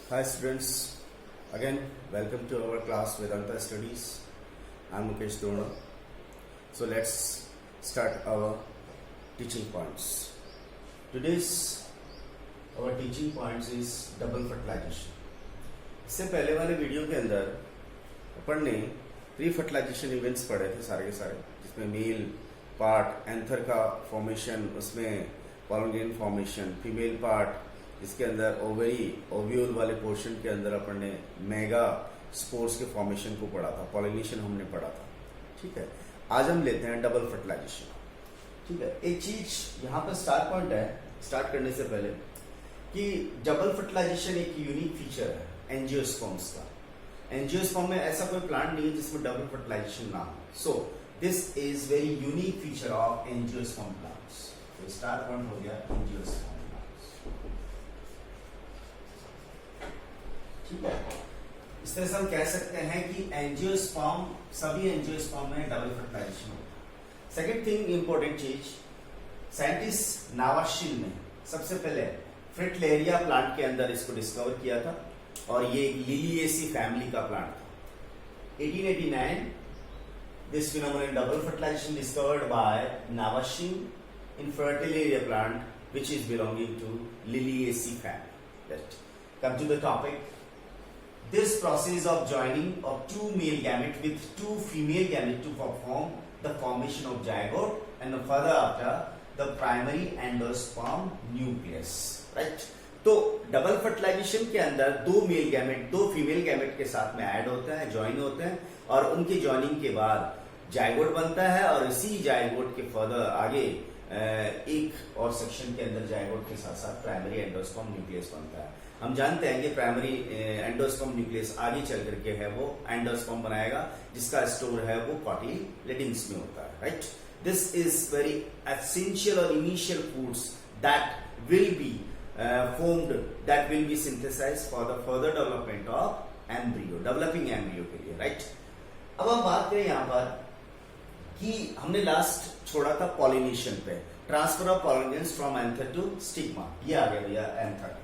Hi students, again welcome to our class Vedanta Studies. I am Mukesh Dona. So let's start our teaching points. Today's our teaching points is double fertilization. इससे पहले वाले video के अंदर अपन ने pre fertilisation events पढ़े थे सारे के सारे, जिसमें मेल पार्ट एंथर का फॉर्मेशन, उसमें pollen grain formation, female part इसके अंदर ओव्यूल वाले पोर्शन के अंदर अपन ने मेगा स्पोर्स के फॉर्मेशन को पढ़ा था, पॉलिनेशन हमने पढ़ा था। ठीक है, आज हम लेते हैं डबल फर्टिलाइजेशन। ठीक है, एक चीज यहाँ पर स्टार्ट पॉइंट है स्टार्ट करने से पहले कि डबल फर्टिलाइजेशन एक यूनिक फीचर है एंजियोस्पर्म्स का। एंजियोस्पर्म में ऐसा कोई प्लांट नहीं है जिसमें डबल फर्टिलाइजेशन ना हो। So this is very unique feature of angiosperm plants. तो स्टार्ट पॉइंट हो गया एंजियोस्पर्म। ठीक है, इस तरह से हम कह सकते हैं कि एंजियोस्पर्म, सभी एंजियोस्पर्म में डबल फर्टिलाइजेशन होता है। सेकेंड थिंग इंपॉर्टेंट चीज, साइंटिस्ट नावाशिन ने सबसे पहले फ्रिटलेरिया प्लांट के अंदर इसको डिस्कवर किया था और ये लिलिएसी फैमिली का प्लांट था। 1889 this phenomenon double fertilization discovered by Nawaschin in Fritillaria plant which is belonging to Liliaceae family. Let's come to the topic. This process of joining of two male gametes with two female gametes to perform the formation of zygote and further after the primary endosperm nucleus. Right? तो double fertilisation के अंदर दो male gamete दो female gamete के साथ में add होते हैं, ज्वाइन होते हैं और उनके ज्वाइनिंग के बाद जाइगोट बनता है और इसी जाइगोट के फर्दर आगे एक और सेक्शन के अंदर जाइगोट के साथ साथ प्राइमरी एंडोस्पर्म न्यूक्लियस बनता है। हम जानते हैं कि प्राइमरी एंडोस्पर्म न्यूक्लियस आगे चल करके है वो एंडोस्पर्म बनाएगा जिसका स्टोर है वो कॉटिलेडन्स में होता है। Right, this is very essential और initial foods that will be formed, that will be synthesized for the further development of embryo, developing embryo के लिए। राइट, अब हम बात करें यहाँ पर कि हमने लास्ट छोड़ा था पॉलिनेशन पे, transfer of pollinations from anther to stigma. ये आ गया भैया एंथर,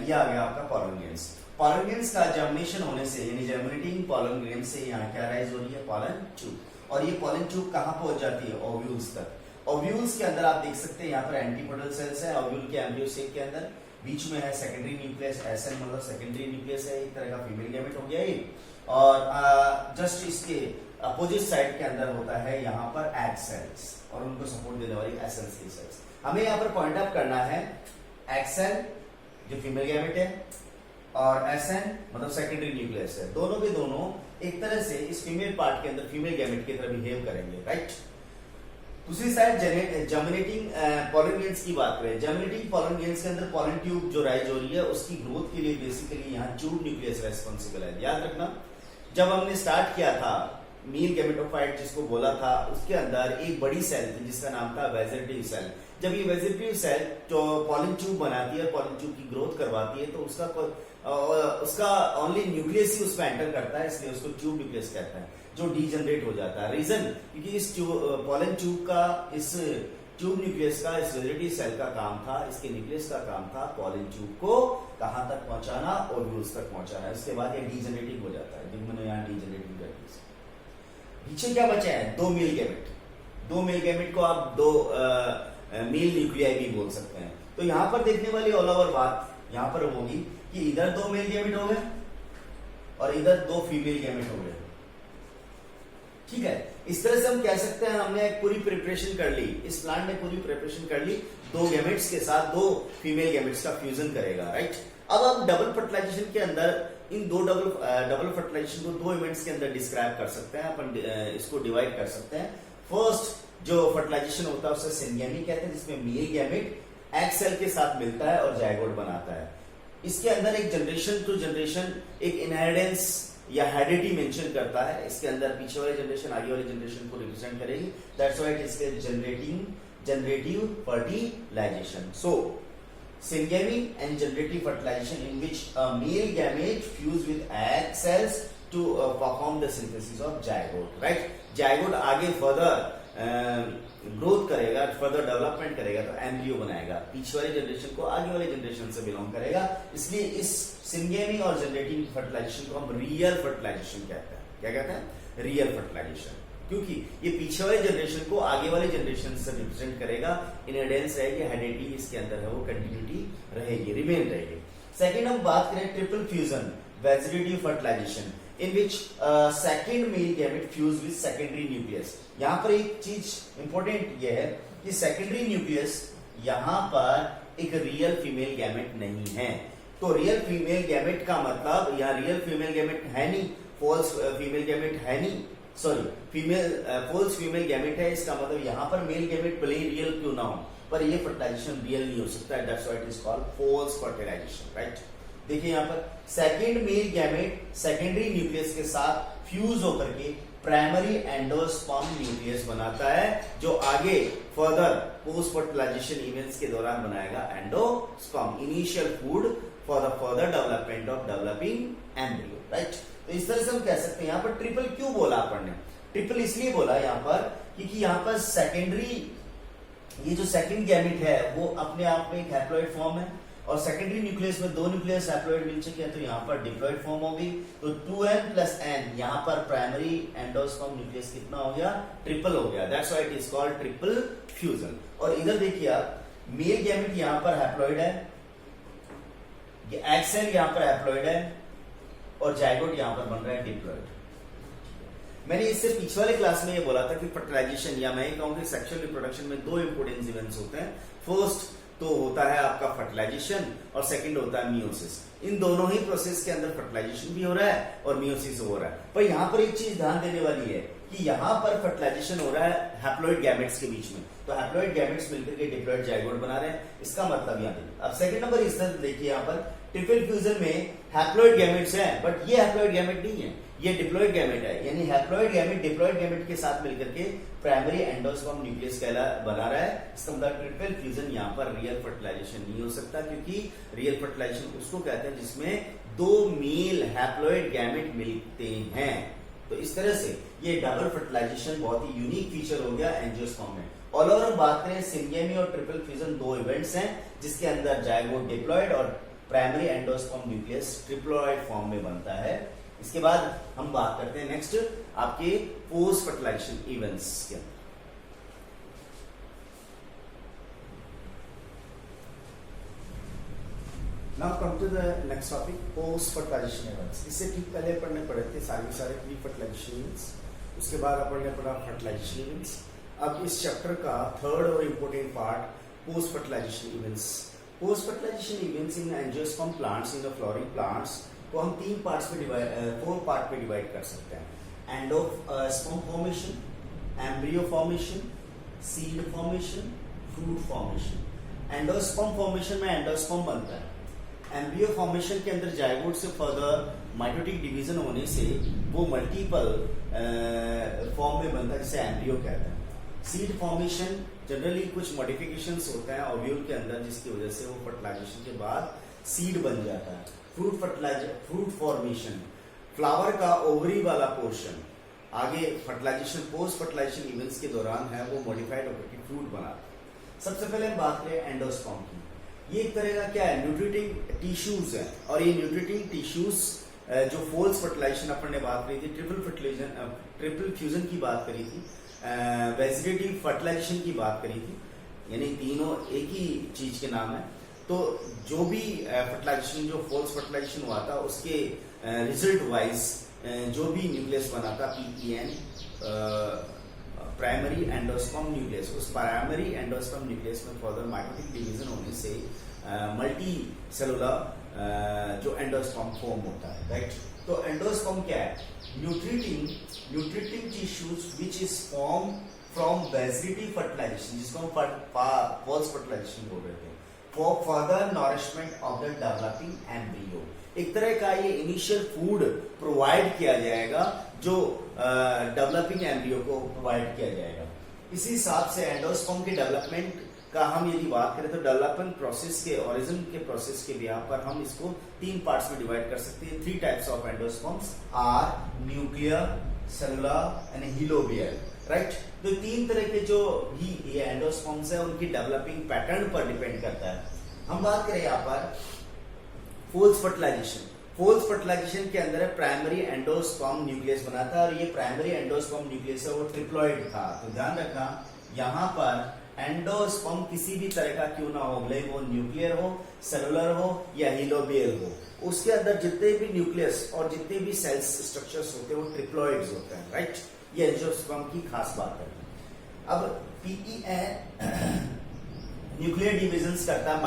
ये आ गया आपका पॉलिनेशंस। पॉलिनेशंस का जर्मिनेशन होने से यानी जर्मिनेटिंग पॉलन ग्रेन से यहाँ क्या राइज हो रही है, पॉलन ट्यूब। और ये पॉलन ट्यूब कहाँ पहुंच जाती है, ओव्यूल्स तक। ओव्यूल्स के अंदर आप देख सकते हैं यहाँ पर एंटीपोडल सेल्स है ओव्यूल के एम्ब्रियो सेक के अंदर, बीच में है सेकेंडरी न्यूक्लियस, एसएन मतलब सेकेंडरी न्यूक्लियस है, एक तरह का फीमेल गैमेट हो गया ये। और जस्ट इसके अपोजिट साइड के अंदर होता है यहाँ पर एग सेल्स और उनको सपोर्ट देने वाली एसएनसी सेल्स। हमें यहाँ पर पॉइंट आउट करना है एग सेल जो फीमेल गैमेट है और एसएन मतलब सेकेंडरी न्यूक्लियस है, दोनों के दोनों एक तरह से इस फीमेल पार्ट के अंदर फीमेल गैमेट की तरह बिहेव करेंगे। राइट, दूसरी साइड जर्मिनेटिंग पॉलन ग्रेन्स की बात करें, जर्मिनेटिंग पॉलन ग्रेन्स के अंदर पॉलन ट्यूब जो राइज हो रही है उसकी ग्रोथ के लिए बेसिकली यहाँ ट्यूब न्यूक्लियस रेस्पॉन्सिबल है। याद रखना, जब हमने स्टार्ट किया था मील गैमेटोफाइट जिसको बोला था, उसके अंदर एक बड़ी सेल थी जिसका नाम था वेजिटेटिव सेल। जब ये वेजिटेटिव सेल जो पॉलन ट्यूब बनाती है, पॉलन ट्यूब की ग्रोथ करवाती है, तो उसका ओनली न्यूक्लियस ही उसमें एंटर करता है, इसलिए उसको ट्यूब न्यूक्लियस कहता है, जो डीजनरेट हो जाता है। रीजन क्योंकि इस पॉलन ट्यूब का, इस ट्यूब न्यूक्लियस का, इस वेजिटेटिव सेल का काम था, इसके न्यूक्लियस का काम था पॉलन ट्यूब को कहां तक पहुंचाना, ओव्यूल्स तक पहुंचाना। इसके बाद ये डीजनरेटिंग हो जाता है, जिनमें यहाँ डीजनरेटिंग करती है। पीछे क्या बचा है, दो मेल गैमेट। दो मेल गैमेट को आप दो मेल न्यूक्लियाई भी बोल सकते हैं। तो यहां पर देखने वाली ऑल ओवर बात यहां पर होगी कि इधर दो मेल गैमेट हो गए और इधर दो फीमेल गैमेट हो गए। ठीक है, इस तरह से हम कह सकते हैं हमने पूरी प्रिपरेशन कर ली, इस प्लांट ने पूरी प्रिपरेशन कर ली, दो गैमेट्स के साथ दो फीमेल गैमेट्स का फ्यूजन करेगा। राइट, अब आप डबल फर्टिलाइजेशन के अंदर इन दो डबल फर्टिलाइजेशन को दो इवेंट्स के अंदर डिस्क्राइब कर सकते हैं, अपन इसको डिवाइड कर सकते हैं। फर्स्ट जो फर्टिलाइजेशन होता है उसे सिंगेमी कहते हैं, जिसमें मेल गैमेट एग सेल के साथ मिलता है और जाइगोट बनाता है। इसके अंदर एक जनरेशन टू जनरेशन एक इनहेरिटेंस या हेरिडिटी मेंशन करता है। इसके अंदर पीछे वाली जनरेशन आगे वाली जनरेशन को रिप्रेजेंट करेगी। That's why it is generative fertilization. So syngamy and generative fertilization in which a male gamete fuse with egg cells to perform the synthesis of zygote. Right, zygote आगे further growth करेगा, further development करेगा तो embryo बनाएगा, पीछे वाले generation को आगे वाले जनरेशन से बिलोंग करेगा। इसलिए इस सिंगेमी और जनरेटिंग फर्टिलाइजेशन को हम रियल फर्टिलाइजेशन कहते हैं। क्या कहते हैं? रियल फर्टिलाइजेशन, क्योंकि ये पीछे वाले जनरेशन को आगे वाले जनरेशन से रिप्रेजेंट करेगा, इनहेरिटेंस रहेगी, हेरिडिटी इसके अंदर है वो कंटिन्यूटी रहेगी, रिमेन रहेगी। सेकेंड हम बात करें triple fusion vegetative fertilization in which second male gamete fuse with secondary nucleus। यहाँ पर एक चीज इंपॉर्टेंट ये है कि सेकेंडरी न्यूक्लियस यहाँ पर एक रियल फीमेल गैमेट नहीं है। तो रियल फीमेल गैमेट का मतलब यहाँ रियल फीमेल गैमेट है नहीं, फॉल्स फीमेल गैमेट है नहीं, सॉरी फॉल्स फीमेल गैमेट है। इसका मतलब यहाँ पर मेल गैमेट भले ही रियल क्यों ना हो, पर ये फर्टिलाइजेशन रियल नहीं हो सकता है। That's why it is called false fertilization, right. देखिए यहाँ पर second male gamete secondary nucleus के साथ फ्यूज होकर के प्राइमरी एंडोस्पर्म न्यूक्लियस बनाता है, जो आगे फर्दर पोस्ट फर्टिलाइजेशन इवेंट्स के दौरान बनाएगा endosperm, initial food for the further development of developing embryo, right. तो इस तरह से हम कह सकते हैं। यहाँ पर ट्रिपल क्यों बोला अपन ने? ट्रिपल इसलिए बोला यहाँ पर क्योंकि यहाँ पर सेकेंडरी, ये जो सेकेंड गैमेट है वो अपने आप में एक हैप्लॉइड फॉर्म है, और सेकेंडरी न्यूक्लियस में दो न्यूक्लियस हैप्लॉइड मिल चुके हैं, तो यहाँ पर डिप्लॉइड फॉर्म होगी। तो 2n + n, यहाँ पर प्राइमरी एंडोस्पर्म न्यूक्लियस कितना हो गया? ट्रिपल हो गया। That's why it is called triple fusion. और इधर देखिए आप, मेल गैमेट यहाँ पर हैप्लॉइड है, एक्सेल यहाँ पर हैप्लॉइड है, और जाइगोट यहाँ पर बन रहा है डिप्लॉइड। मैंने इससे पिछले वाले क्लास में ये बोला था कि फर्टिलाइजेशन, या मैं ये कहूँ कि सेक्सुअल रिप्रोडक्शन में दो इंपोर्टेंट इवेंट्स होते हैं। फर्स्ट तो होता है आपका फर्टिलाइजेशन, और सेकंड होता है मियोसिस। इन दोनों ही प्रोसेस के अंदर फर्टिलाइजेशन भी हो रहा है और मियोसिस हो रहा है। पर यहाँ पर एक चीज ध्यान देने वाली है कि यहाँ पर फर्टिलाइजेशन हो रहा है हैप्लॉइड गैमेट्स के बीच में, तो हैप्लॉइड गैमेट्स मिलकर के डिप्लॉइड जाइगोट बना रहे हैं। इसका मतलब यहाँ देखिए, अब सेकंड नंबर इस तरह देखिए, यहाँ पर ट्रिपल फ्यूजन में हैप्लॉइड गैमेट्स हैं, बट ये हैप्लॉइड गैमेट नहीं है, ये डिप्लॉइड गैमेट है। यानी हैप्लॉइड गैमेट डिप्लॉइड गैमेट के साथ मिलकर के प्राइमरी एंडोस्पर्म न्यूक्लियस बना रहा है। इसका मतलब ट्रिपल फ्यूजन यहाँ पर रियल फर्टिलाइजेशन नहीं हो सकता, क्योंकि रियल फर्टिलाइजेशन उसको कहते हैं जिसमें दो मेल हैप्लॉइड गैमेट मिलते हैं। तो इस तरह से ये डबल फर्टिलाइजेशन बहुत ही यूनिक फीचर हो गया एंजियोस्पर्म में। ऑल ओवर हम बात करें, सिंगेमी और ट्रिपल फ्यूजन दो इवेंट्स हैं जिसके अंदर जाइगोट डिप्लॉइड और primary endosperm nucleus triploid form में बनता है। इसके बाद हम बात करते हैं नेक्स्ट आपके पोस्ट फर्टिलाइजेशन इवेंट्स के। Now come to the next topic, post fertilization events. इससे ठीक पहले पढ़ने पड़े थे सारे प्री फर्टिलाइजेशन इवेंट्स, उसके बाद अपन ने पढ़ा फर्टिलाइजेशन इवेंट्स। अब इस चैप्टर का थर्ड और important part post fertilization events. Post fertilization events in angiosperm plants, in the flowering plants को हम तीन पार्ट्स पे फोर पार्ट पे डिवाइड कर सकते हैं। Endosperm formation, embryo formation, seed formation, fruit formation. Endosperm formation में एंडोस्पर्म बनता है। एम्ब्रियो फॉर्मेशन के अंदर जाइगोट से फर्दर माइटोटिक डिवीजन होने से वो मल्टीपल फॉर्म में बनता है, जिसे एम्ब्रियो कहते हैं। सीड फॉर्मेशन जनरली कुछ मॉडिफिकेशंस होते हैं ओव्यूल के अंदर, जिसकी वजह से वो फर्टिलाइजेशन के बाद सीड बन जाता है। फ्रूट फॉर्मेशन, फ्लावर का ओवरी वाला पोर्शन आगे फर्टिलाइजेशन पोस्ट फर्टिलाइजेशन इवेंट्स के दौरान है वो मॉडिफाइड होकर के फ्रूट बनाता है। सबसे पहले हम बात करें एंडोस्पर्म की। ये एक तरह का क्या है, न्यूट्रिटिंग टिश्यूज है, और ये न्यूट्रिटिंग टिश्यूज जो फोल्स फर्टिलाइजेशन अपन ने बात करी थी, ट्रिपल फ्यूजन की बात करी थी, वेजिटेटिव फर्टिलाइजेशन की बात करी थी, यानी तीनों एक ही चीज के नाम है। तो जो भी फर्टिलाइजेशन, जो फोल्स फर्टिलाइजेशन हुआ था, उसके रिजल्ट वाइज जो भी न्यूक्लियस बना था PEN, प्राइमरी एंडोस्पर्म न्यूक्लियस, उस प्राइमरी एंडोस्पर्म न्यूक्लियस में फर्दर माइटोटिक डिवीजन होने से मल्टी सेलुलर जो एंडोस्पर्म फॉर्म होता है, राइट। तो एंडोस्पर्म क्या है? Nutritive tissues which is form from vegetative fertilization, जिसको हम फॉल्स फर्टिलाइजेशन बोल रहे थे, for further nourishment of the developing embryo. एक तरह का ये इनिशियल फूड प्रोवाइड किया जाएगा जो डेवलपिंग एम्ब्रियो को प्रोवाइड किया जाएगा। इसी हिसाब से एंडोस्पर्म के डेवलपमेंट का हम यदि बात करें तो डेवलपमेंट प्रोसेस के, ओरिजिन के प्रोसेस के बिहाफ पर हम इसको तीन पार्ट्स में डिवाइड कर सकते हैं। 3 types of endosperms are nuclear, cellular and helobial. Right. तो तीन तरह के जो भी ये एंडोस्पर्म्स है उनकी डेवलपिंग पैटर्न पर डिपेंड करता है। हम बात करें यहाँ पर फोल्स फर्टिलाइजेशन। फोल्स फर्टिलाइजेशन के अंदर प्राइमरी एंडोस्पर्म न्यूक्लियस बना था और ये प्राइमरी एंडोस्पर्म न्यूक्लियस है वो ट्रिप्लॉइड था। तो ध्यान रखना यहाँ पर एंडोस्पर्म किसी भी तरह का क्यों ना हो, भले वो न्यूक्लियर हो, सेलुलर हो या हिलोबियल हो, उसके अंदर जितने भी न्यूक्लियस और जितने भी सेल्स स्ट्रक्चर्स होते हैं वो ट्रिप्लॉइड्स होते हैं, राइट। ये एंजियोस्पर्म की खास बात है। अब पीईएन न्यूक्लियर डिविजन्स करता है,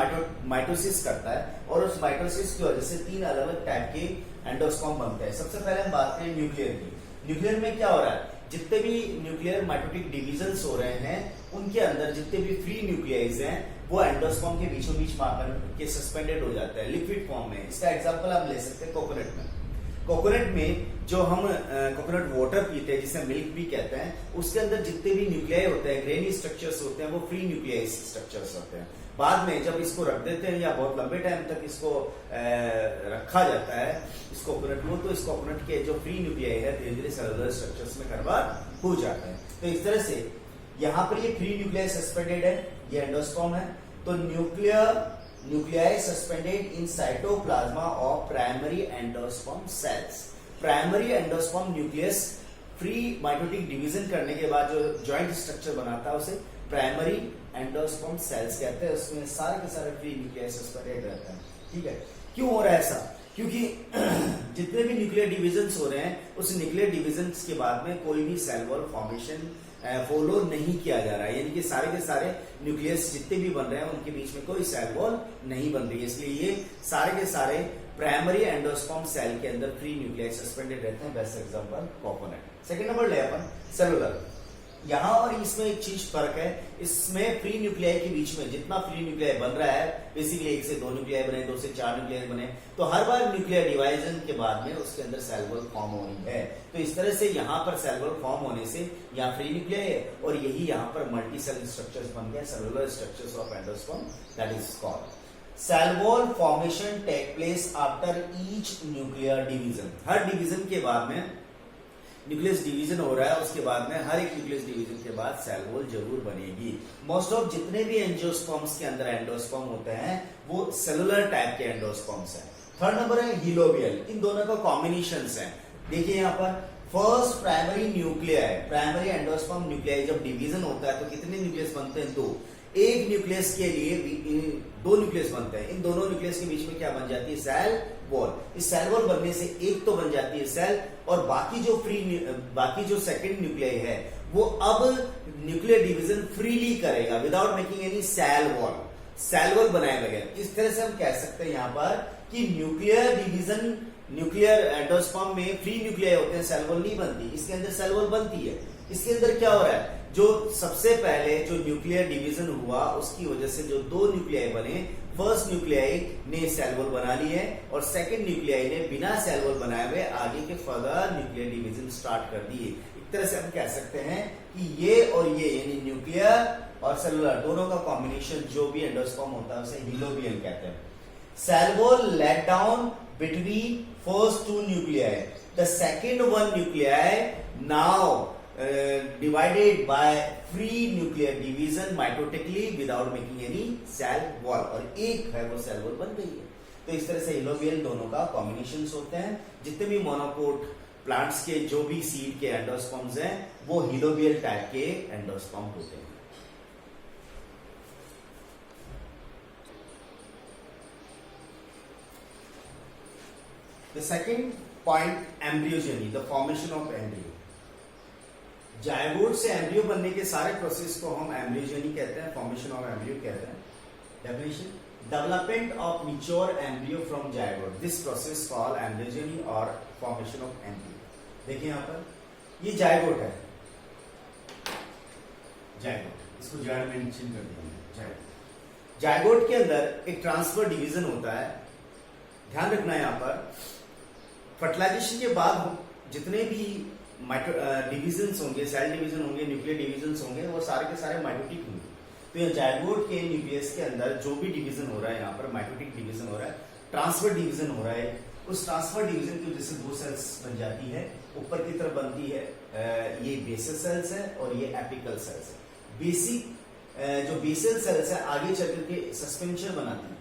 माइटोसिस करता है और उस माइटोसिस की वजह से तीन अलग अलग टाइप के एंडोस्पर्म बनते हैं। सबसे पहले हम बात करें न्यूक्लियर की। न्यूक्लियर में क्या हो रहा है, जितने भी न्यूक्लियर माइटोटिक डिविजन्स हो रहे हैं उनके अंदर जितने भी फ्री न्यूक्लियाइज हैं वो एंडोस्पर्म के बीचों बीच मार के सस्पेंडेड हो जाते हैं लिक्विड फॉर्म में। इसका एग्जांपल आप ले सकते हैं कोकोनट में। कोकोनट में जो हम कोकोनट वाटर पीते हैं जिसे मिल्क भी कहते हैं, उसके अंदर जितने भी न्यूक्लियाई होते हैं, ग्रेनी स्ट्रक्चर्स होते हैं, वो फ्री न्यूक्लियाई स्ट्रक्चर्स होते हैं। बाद में जब इसको रख देते हैं या बहुत लंबे टाइम तक इसको रखा जाता है इस कोकोनट को, तो इस कोकोनट के जो फ्री न्यूक्लियाई है धीरे धीरे सेलुलर स्ट्रक्चर्स में कन्वर्ट हो जाते हैं। तो इस तरह से यहाँ पर ये फ्री न्यूक्लियाई सस्पेंडेड है, ये एंडोस्पर्म है। तो nuclei suspended in cytoplasm of primary endosperm sales. Primary endosperm nucleus free mitotic division करने के बाद जो जॉइंट स्ट्रक्चर बनाता है उसे प्राइमरी एंडोस्पर्म सेल्स कहते हैं। उसमें सारे के सारे फ्री न्यूक्लियाई सस्पेंडेड रहते हैं, ठीक है। क्यों हो रहा है ऐसा, क्योंकि जितने भी न्यूक्लियर डिविजन्स हो रहे हैं उस न्यूक्लियर डिविजन्स के बाद में कोई भी सेल वॉल फॉर्मेशन फॉलो नहीं किया जा रहा है, यानी कि सारे के सारे न्यूक्लियस जितने भी बन रहे हैं उनके बीच में कोई सेल वॉल नहीं बन रही है। इसलिए ये सारे के सारे प्राइमरी एंडोस्पर्म सेल के अंदर फ्री न्यूक्लियाई सस्पेंडेड रहते हैं। Best example coconut. Second number ले अपन सेलुलर। यहाँ और इसमें एक चीज फर्क है, इसमें फ्री न्यूक्लियाई के बीच में जितना फ्री न्यूक्लियाई बन रहा है, बेसिकली 1 से 2 न्यूक्लियाई बने, 2 से 4 न्यूक्लियाई बने, तो हर बार न्यूक्लियर डिवाइजन के बाद में उसके अंदर सेल वॉल फॉर्म होनी है। तो इस तरह से यहाँ पर सेल वॉल फॉर्म होने से यहाँ फ्री न्यूक्लियाई है और यही यहाँ पर मल्टी सेल स्ट्रक्चर्स बन गए, cellular structures of endosperm, that is called cell wall formation take place after each nuclear division. हर डिवीजन के बाद में न्यूक्लियस डिवीजन हो रहा है, उसके बाद में हर एक न्यूक्लियस डिवीजन के बाद सेल वॉल जरूर बनेगी। मोस्ट ऑफ जितने भी एंजियोस्पर्म्स के अंदर एंडोस्पर्म होते हैं वो सेलुलर टाइप के एंडोस्पर्म्स हैं। थर्ड नंबर है हिलोबियल। इन दोनों का कॉम्बिनेशन है। देखिए यहाँ पर first primary nuclei, primary endosperm nuclei जब डिवीजन होता है तो कितने न्यूक्लियस बनते हैं, 2। एक न्यूक्लियस के लिए 2 न्यूक्लियस बनते हैं। इन दोनों न्यूक्लियस के बीच में क्या बन जाती है, सेल वॉल। इस सेल वॉल बनने से एक तो बन जाती है सेल और बाकी जो सेकंड न्यूक्लियाई है वो अब न्यूक्लियर डिवीजन फ्रीली करेगा without making any cell wall बनाए बगैर। इस तरह से हम कह सकते हैं यहाँ पर कि न्यूक्लियर डिवीजन, न्यूक्लियर एंडोस्पर्म में फ्री न्यूक्लियाई होते हैं, सेल वॉल नहीं बनती। इसके अंदर सेल वॉल बनती है। इसके अंदर क्या हो रहा है, जो सबसे पहले जो न्यूक्लियर डिवीजन हुआ उसकी वजह से जो 2 न्यूक्लियाई बने, फर्स्ट न्यूक्लियाई ने सेल वॉल बना ली है और सेकंड न्यूक्लियाई ने बिना सेल वॉल बनाए हुए आगे के फर्दर न्यूक्लियर डिवीजन स्टार्ट कर दिए। एक तरह से हम कह सकते हैं कि ये और ये यानी न्यूक्लियर और सेलुलर दोनों का कॉम्बिनेशन जो भी एंडोस्पर्म होता है उसे हिलोबियल कहते हैं। Cell wall let down between first 2 nuclei, the second one nuclei now divided by free nuclear division mitotically without making any cell wall, और एक है वो सेल वॉल बन गई है। तो इस तरह से हिलोबियल दोनों का कॉम्बिनेशन होते हैं। जितने भी मोनोकोट प्लांट्स के जो भी सीड के एंडोस्पर्म्स हैं वो हिलोबियल टाइप के एंडोस्पर्म होते हैं। The second point, embryogeny, the formation of embryo। Zygote से एम्ब्रियो बनने के सारे प्रोसेस को हम एम्ब्रियोजेनी कहते हैं, फॉर्मेशन ऑफ एम्ब्रियो कहते हैं। Definition, development of mature embryo from zygote, this process called embryogeny और फॉर्मेशन ऑफ एम्ब्रियो। देखिए यहाँ पर ये जायगोट है, जायगोट, इसको जायगोट मेंशन कर दिया। जायगोट के अंदर एक ट्रांसफर डिवीजन होता है। ध्यान रखना है यहाँ पर फर्टिलाइजेशन के बाद जितने भी डिविजन्स होंगे, सेल डिवीजन होंगे, न्यूक्लियर डिविजन्स होंगे, वो सारे के सारे माइटोटिक होंगे। तो ये जायगोट के न्यूक्लियस के अंदर जो भी डिवीजन हो रहा है, यहाँ पर माइटोटिक डिवीजन हो रहा है, ट्रांसफर डिवीजन हो रहा है, उस ट्रांसफर डिवीजन की वजह से दो सेल्स बन जाती है। ऊपर की तरफ बनती है ये बेसल सेल्स है और ये एपिकल सेल्स है। बेसिक जो बेसल सेल्स है आगे चल के सस्पेंशन बनाती है।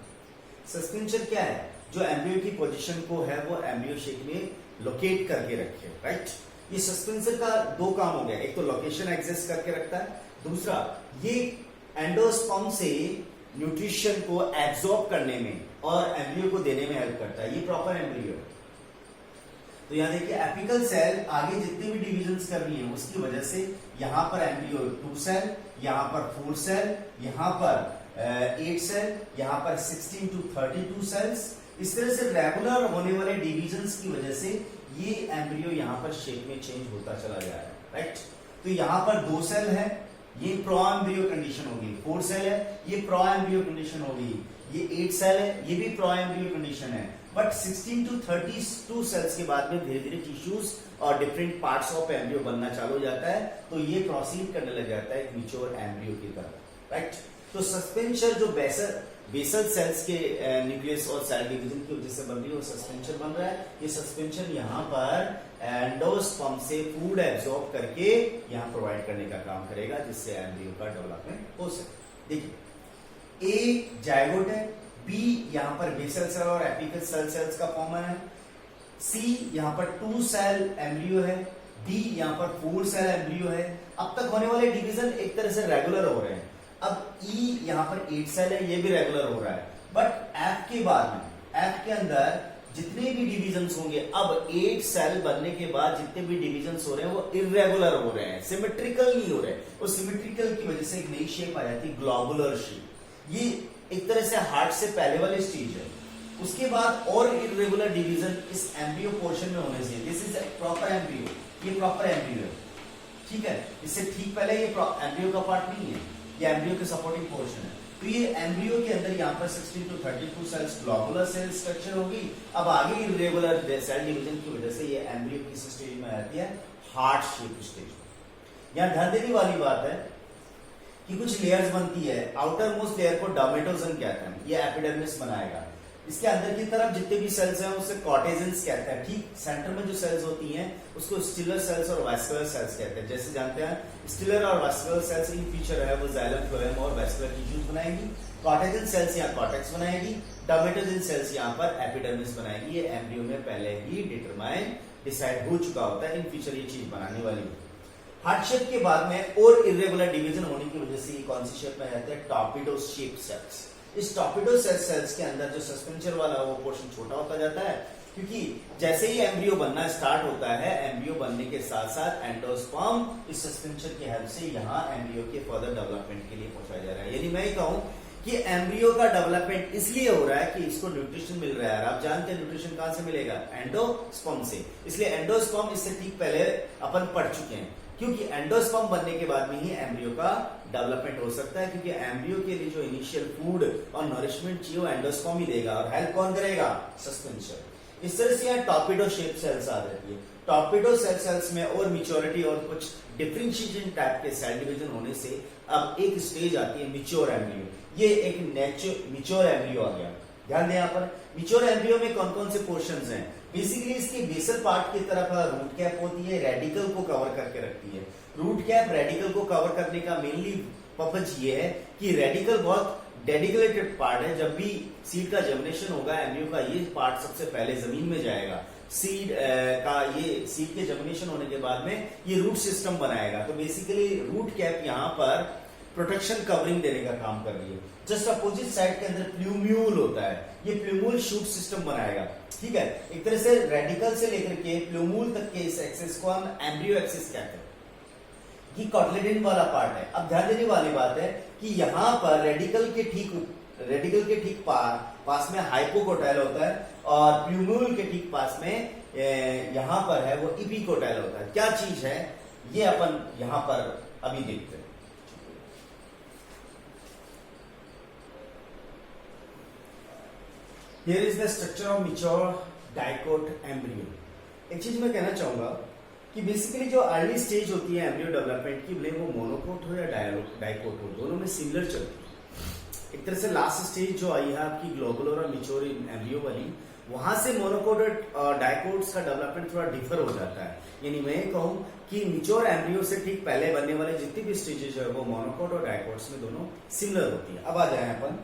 सस्पेंशन क्या है? जो एम्ब्रियो की पोजीशन को है वो एम्ब्रियो शेप में लोकेट करके रखे, राइट। ये सस्पेंसर का दो काम हो गया, एक तो लोकेशन एग्जिस्ट करके रखता है, दूसरा ये एंडोस्पर्म से न्यूट्रिशन को एब्सॉर्ब करने में और एम्ब्रियो को देने में हेल्प करता है। ये प्रॉपर एम्ब्रियो है। तो यहां देखिए एपिकल सेल आगे जितने भी डिविजन्स कर रही है उसकी वजह से यहां पर एम्ब्रियो 2 सेल, यहां पर 4 सेल, यहां पर 8 सेल, यहां पर 16 to 32 सेल्स। इस तरह से रेगुलर होने वाले डिविजन्स की वजह से ये एम्ब्रियो यहां पर शेप में चेंज होता चला जा रहा है, राइट। तो यहां पर 2 सेल है, ये प्रो एम्ब्रियो कंडीशन होगी। 4 सेल है, ये प्रो एम्ब्रियो कंडीशन होगी। ये 8 सेल है, ये भी प्रो एम्ब्रियो कंडीशन है। बट 16 to 32 सेल्स के बाद में धीरे धीरे टिश्यूज और डिफरेंट पार्ट्स ऑफ एम्ब्रियो बनना चालू हो जाता है, तो ये प्रोसीड करने लग जाता है मैच्योर एम्ब्रियो की तरफ, राइट। तो सस्पेंशन जो बेसल सेल्स के न्यूक्लियस और सेल डिवीजन की वजह से बन रही है वो सस्पेंशन बन रहा है। ये सस्पेंशन यहाँ पर एंडोस्पर्म से फूड एब्सॉर्ब करके यहाँ प्रोवाइड करने का काम करेगा, जिससे एम्ब्रियो का डेवलपमेंट हो सके। देखिए ए जायगोट है, बी यहाँ पर बेसल सेल और एपिकल सेल्स का फॉर्म है, सी यहाँ पर 2 सेल एम्ब्रियो है, डी यहाँ पर 4 सेल एम्ब्रियो है। अब तक होने वाले डिवीजन एक तरह से रेगुलर हो रहे हैं। अब ई यहाँ पर 8 सेल है, ये भी रेगुलर हो रहा है। बट एफ के बाद में, एफ के अंदर जितने भी डिवीजन्स होंगे, अब 8 सेल बनने के बाद जितने भी डिवीजन्स हो रहे हैं वो इर्रेगुलर हो रहे हैं, सिमेट्रिकल नहीं हो रहे। और सिमेट्रिकल की वजह से एक नई शेप आ जाती है, ग्लोबुलर शेप। ये एक तरह से हार्ट से पहले वाली स्टेज है। उसके बाद और इर्रेगुलर डिवीजन इस एम्ब्रियो पोर्शन में होने से, दिस इज प्रॉपर एम्ब्रियो, ये प्रॉपर एम्ब्रियो है, ठीक है। इससे ठीक पहले ये एम्ब्रियो का पार्ट नहीं है, ये एम्ब्रियो के सपोर्टिंग पोर्शन है। तो ये एम्ब्रियो के अंदर यहाँ पर 16 to 32 cells globular cell structure होगी। अब आगे इर्रेगुलर सेल डिवीजन की वजह से ये एम्ब्रियो किस स्टेज में आती है? Heart shape stage. यहाँ ध्यान देने वाली बात है कि कुछ लेयर्स बनती है। आउटर मोस्ट लेयर को डर्मेटोजन कहते हैं, ये एपिडर्मिस बनाएगा। इसके अंदर की तरफ जितने भी सेल्स हैं उससे कॉर्टेजेंस कहते हैं। ठीक सेंटर में जो सेल्स होती हैं उसको स्टिलर सेल्स और वैस्कुलर सेल्स कहते हैं। जैसे जानते हैं स्टिलर और वैस्कुलर सेल्स इन फीचर है वो जाइलम फ्लोएम और वैस्कुलर टिश्यूज बनाएगी। कॉर्टेजन सेल्स यहाँ कॉर्टेक्स बनाएगी, डर्मेटोजन सेल्स यहाँ पर एपिडर्मिस बनाएगी। ये एम्ब्रियो में पहले ही डिसाइड हो चुका होता है, इन फीचर ये चीज बनाने वाली। हार्ट शेप के बाद में और इर्रेगुलर डिवीजन होने की वजह से ये कौन सी शेप में जाते हैं? Torpedo shape cells. इस टॉर्पिडो सेल्स के अंदर जो सस्पेंशन वाला वो पोर्शन छोटा होता जाता है, क्योंकि जैसे ही एम्ब्रियो बनना स्टार्ट होता है, एम्ब्रियो बनने के साथ साथ एंडोस्पर्म इस सस्पेंशन की हेल्प से यहाँ एम्ब्रियो के फर्दर डेवलपमेंट के लिए पहुंचाया जा रहा है। यानी मैं कहूं कि एम्ब्रियो का डेवलपमेंट इसलिए हो रहा है कि इसको न्यूट्रिशन मिल रहा है। आप जानते हैं न्यूट्रिशन कहां से मिलेगा? एंडोस्पर्म से। इसलिए एंडोस्पर्म इससे ठीक पहले अपन पढ़ चुके हैं, क्योंकि एंडोस्पर्म बनने के बाद में ही एम्ब्रियो का डेवलपमेंट हो सकता है, क्योंकि एम्ब्रियो के लिए जो इनिशियल फूड और नरिशमेंट चाहिए वो एंडोस्पर्म ही देगा। और हेल्प कौन करेगा? सस्पेंशन। इस तरह से यहाँ टॉर्पिडो शेप सेल्स आ जाती है। टॉर्पिडो सेल्स में और मैच्योरिटी और कुछ डिफरेंशिएशन टाइप के सेल डिवीजन होने से अब एक स्टेज आती है मैच्योर एम्ब्रियो। ये एक मैच्योर एम्ब्रियो आ गया। ध्यान दें यहाँ पर मैच्योर एम्ब्रियो में कौन कौन से पोर्शंस हैं? बेसिकली इसके बेसल पार्ट की तरफ रूट कैप होती है, रेडिकल को कवर करके रखती है। रूट कैप रेडिकल को कवर करने का मेनली पर्पज ये है कि रेडिकल बहुत डेडिकेटेड पार्ट है। जब भी सीड का जर्मिनेशन होगा, एम्ब्रियो का ये पार्ट सबसे पहले जमीन में जाएगा। सीड का ये सीड के जर्मिनेशन होने के बाद में ये रूट सिस्टम बनाएगा। तो बेसिकली रूट कैप यहाँ पर प्रोटेक्शन कवरिंग देने का काम कर रही है। जस्ट अपोजिट साइड के अंदर प्लूम्यूल होता है, ये प्लूम्यूल शूट सिस्टम बनाएगा। ठीक है, एक तरह से रेडिकल से लेकर के प्लूम्यूल तक के इस एक्सिस को हम एम्ब्रियो एक्सिस कहते हैं। ये कॉटलेडन वाला पार्ट है। अब ध्यान देने वाली बात है कि यहाँ पर रेडिकल के ठीक पास में हाइपोकोटाइल होता है और प्लूम्यूल के ठीक पास में यहाँ पर है वो इपिकोटाइल होता है। क्या चीज है ये अपन यहाँ पर अभी देखते हैं। Here is the structure of mature dicot embryo. एक चीज मैं कहना चाहूंगा कि बेसिकली जो अर्ली स्टेज होती है एम्ब्रियो डेवलपमेंट की, भले वो मोनोकोट हो या डाइकोट हो, दोनों में सिमिलर चलती है। एक तरह से लास्ट स्टेज जो आई है आपकी ग्लोबुलर और मैच्योर एम्ब्रियो वाली, वहां से मोनोकोट और डाइकोट्स का डेवलपमेंट थोड़ा डिफर हो जाता है। यानी मैं कहूं कि मिच्योर एम्ब्रियो से ठीक पहले बनने वाले जितनी भी स्टेजेस है वो मोनोकोट और डाइकोट्स में दोनों सिमिलर होती है। अब आ जाए अपन,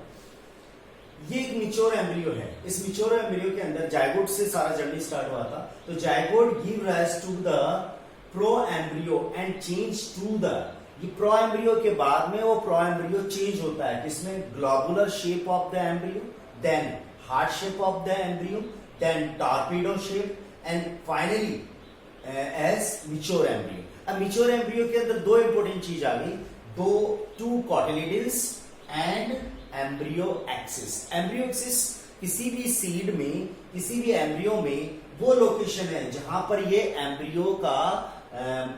ये एक मिच्योर एम्ब्रियो है। इस मिच्योर एम्ब्रियो के अंदर जायगोट से सारा जर्नी स्टार्ट हुआ था। तो zygote give rise to the pro embryo and change to the, ये प्रो एम्ब्रियो के बाद में वो प्रो एम्ब्रियो चेंज होता है किसमें, globular shape of the embryo, then heart shape of the embryo, then torpedo shape, and finally as mature embryo. अब mature embryo के अंदर दो इंपॉर्टेंट चीज आ गई, two cotyledons and embryo axis. Embryo axis किसी भी सीड में, किसी भी एम्ब्रियो में वो लोकेशन है जहां पर ये एम्ब्रियो का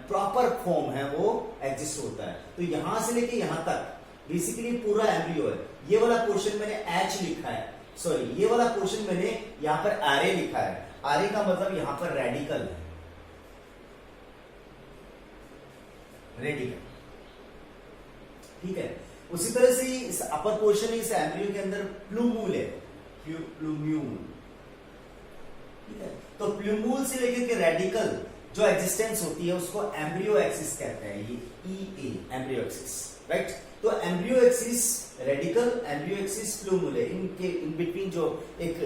प्रॉपर फॉर्म है वो एग्जिस्ट होता है। तो यहां से लेके यहां तक बेसिकली पूरा एम्ब्रियो है। ये वाला पोर्शन मैंने एच लिखा है, सॉरी ये वाला पोर्शन मैंने यहां पर आरए लिखा है। आरए का मतलब यहां पर रेडिकल है, रेडिकल, ठीक है। उसी तरह से इस अपर पोर्शन इस एम्ब्रियो के अंदर प्लूम्यूल है, प्लूम्यूल, ठीक है। तो प्लूम्यूल से लेकर के रेडिकल जो एग्जिस्टेंस होती है उसको एम्ब्रियो एक्सिस कहते हैं, ये ई एम्ब्रियो एक्सिस, राइट। तो embryo axis radical, embryo axis plumule है। इनके इन बिटवीन जो एक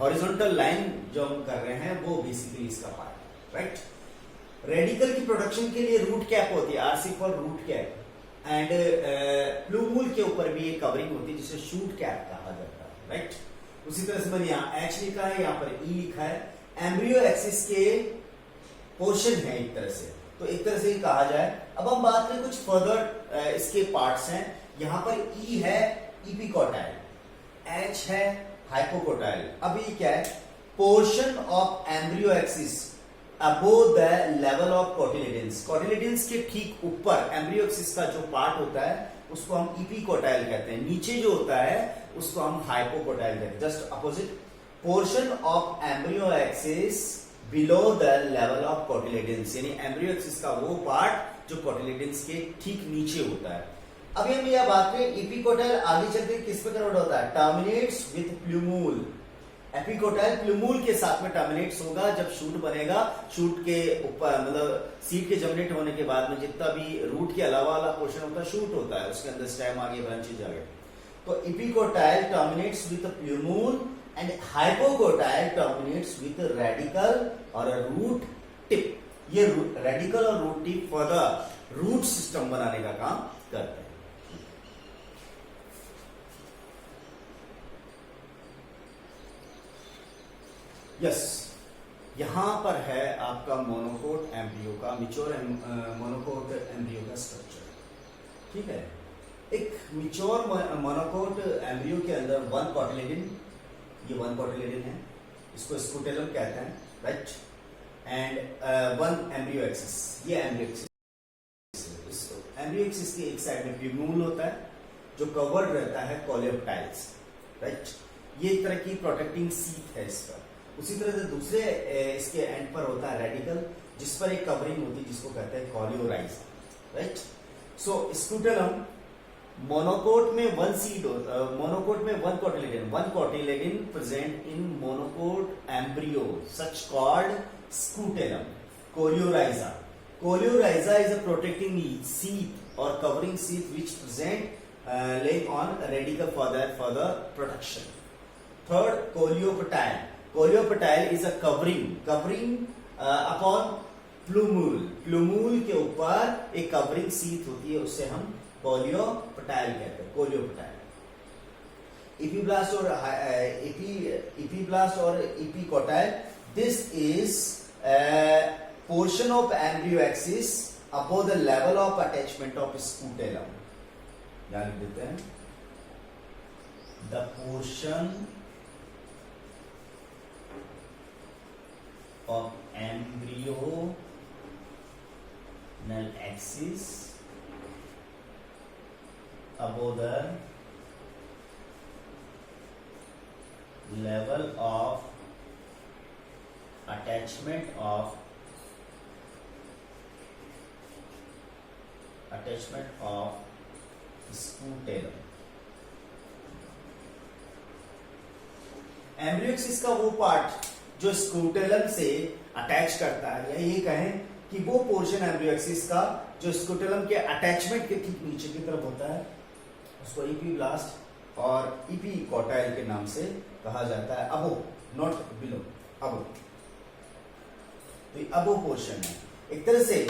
हॉरिजॉन्टल लाइन जो हम कर रहे हैं वो बेसिकली इसका पार्ट, राइट। रेडिकल की प्रोडक्शन के लिए रूट कैप होती है, RC for root cap, and plumule के ऊपर भी एक कवरिंग होती है जिसे शूट कैप कहा जाता है, राइट। उसी तरह से मैंने यहाँ एच लिखा है, यहाँ पर ई लिखा है। एम्ब्रियो एक्सिस के पोर्शन है एक तरह से, तो एक तरह से ही कहा जाए। अब हम बात करें कुछ फर्दर इसके पार्ट्स हैं। यहाँ पर ई है इपिकोटाइल, एच है हाइपोकोटाइल। अब ये क्या है, portion of embryo axis above the level of cotyledons. Cotyledons के ठीक ऊपर एम्ब्रियो एक्सिस का जो पार्ट होता है उसको हम इपिकोटाइल कहते हैं, नीचे जो होता है उसको हम हाइपोकोटाइल कहते हैं, just opposite. Portion of embryo axis below the level of cotyledons, यानी एम्ब्रियो एक्सिस का वो पार्ट जो कोटिलिडन्स के ठीक नीचे होता है। अभी हम यह बात करें इपिकोटाइल आगे चलकर किस पे कन्वर्ट होता है, terminates with plumule. Epicotyl plumule के साथ में टर्मिनेट्स होगा जब शूट बनेगा। शूट के ऊपर मतलब सीड के जर्मिनेट होने के बाद में जितना भी रूट के अलावा वाला पोर्शन होता है शूट होता है, उसके अंदर स्टेम आगे ब्रांचेज आ गए। तो epicotyl terminates with plumule and hypocotyl terminates with radicle और रूट टिप। ये रेडिकल और root tip for the root system बनाने का काम करते हैं। यस, यहां पर है आपका मोनोकोट एम्ब्रियो का, मिच्योर मोनोकोट एम्ब्रियो का स्ट्रक्चर, ठीक है। एक मिच्योर मोनोकोट एम्ब्रियो के अंदर वन कोटिलिडन, ये वन कोटिलिडन है, इसको स्कूटेलम कहते हैं, right. And one embryo axis, ये एम्ब्रियो एक्सिस। एम्ब्रियो एक्सिस की एक साइड में प्लूम्यूल होता है जो कवर्ड रहता है कोलियोप्टाइल्स, राइट। ये एक तरह की प्रोटेक्टिंग सीट है इसका। उसी तरह से दूसरे इसके एंड पर होता है रेडिकल, जिस पर एक कवरिंग होती है जिसको कहते हैं coleorhiza, right. So scutellum monocot में वन सीड, मोनोकोट में one cotyledon present in monocot embryo such called scutellum. Coleorhiza, coleorhiza is a protecting sheath और covering sheath which present laying on radical for the protection. Third, coleoptile. Coleoptile is a covering upon plumule. Plumule के ऊपर एक covering seat होती है, उससे हम coleoptile कहते हैं, coleoptile. epiblast or epicotyl, this is a portion of embryo axis above the level of attachment of scutellum. यहाँ लिख देते हैं, the portion of embryonal axis above the level of attachment of scutellum. Embryo axis का वो part जो स्क्रूटेलम से attach करता है, या ये कहें कि वो पोर्शन एम्ब्रियो एक्सिस का जो स्क्रूटेलम के अटैचमेंट के ठीक नीचे की तरफ होता है, उसको इपीब्लास्ट और इपीकोटाइल के नाम से कहा जाता है। अबो, नॉट बिलो, अबो। तो ये अबो पोर्शन है एक तरह से।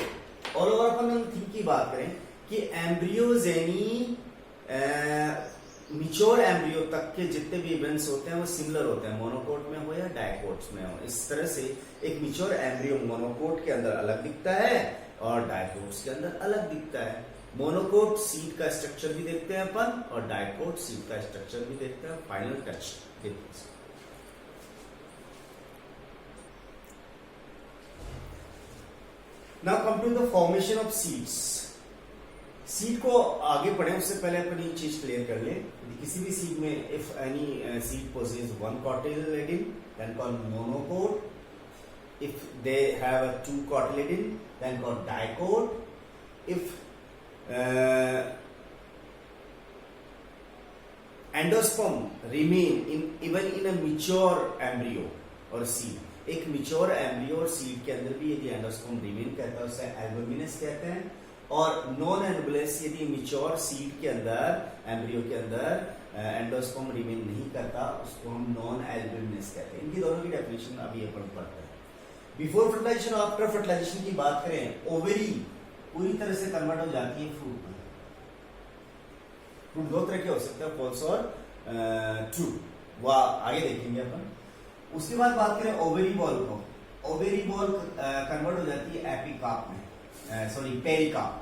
ऑल ओवर अपन थिंक की बात करें कि एम्ब्रियोज यानी मिच्योर एम्ब्रियो तक के जितने भी इवेंट्स होते हैं वो सिमिलर होते हैं, मोनोकोट में हो या डायकोट्स में हो। इस तरह से एक मिच्योर एम्ब्रियो मोनोकोट के अंदर अलग दिखता है और डायकोट्स के अंदर अलग दिखता है। मोनोकोट सीड का स्ट्रक्चर भी देखते हैं अपन और डायकोट सीड का स्ट्रक्चर भी देखते हैं, फाइनल टच देखते हैं। Now come to the formation of seeds. Seed को आगे पढ़े उससे पहले अपन ये चीज क्लियर कर ले। किसी भी सीड में if any seed possesses one cotyledon then called monocot. If they have a two cotyledon then called dicot. If endosperm remain even in a mature embryo or seed, एक मिच्योर एम्ब्रियो और seed के अंदर भी यदि endosperm remain करता है उसे albuminous कहते हैं, और नॉन एल्बुमिनस यदि मिच्योर सीड के अंदर एम्ब्रियो के अंदर एंडोस्पर्म रिमेन नहीं करता उसको हम नॉन एल्बुमिनस कहते हैं। इनकी दोनों की डेफिनेशन अभी अपन पढ़ते हैं। बिफोर फर्टिलाइजेशन और आफ्टर फर्टिलाइजेशन की बात करें, ओवेरी पूरी तरह से कन्वर्ट हो जाती है फ्रूट में। फ्रूट दो तरह के हो सकते हैं, फॉल्स और ट्रू, वह आगे देखेंगे अपन। उसके बाद बात करें ओवेरी बॉल को, ओवेरी बॉल कन्वर्ट हो जाती है एपिकाप में, सॉरी पेरिकाप।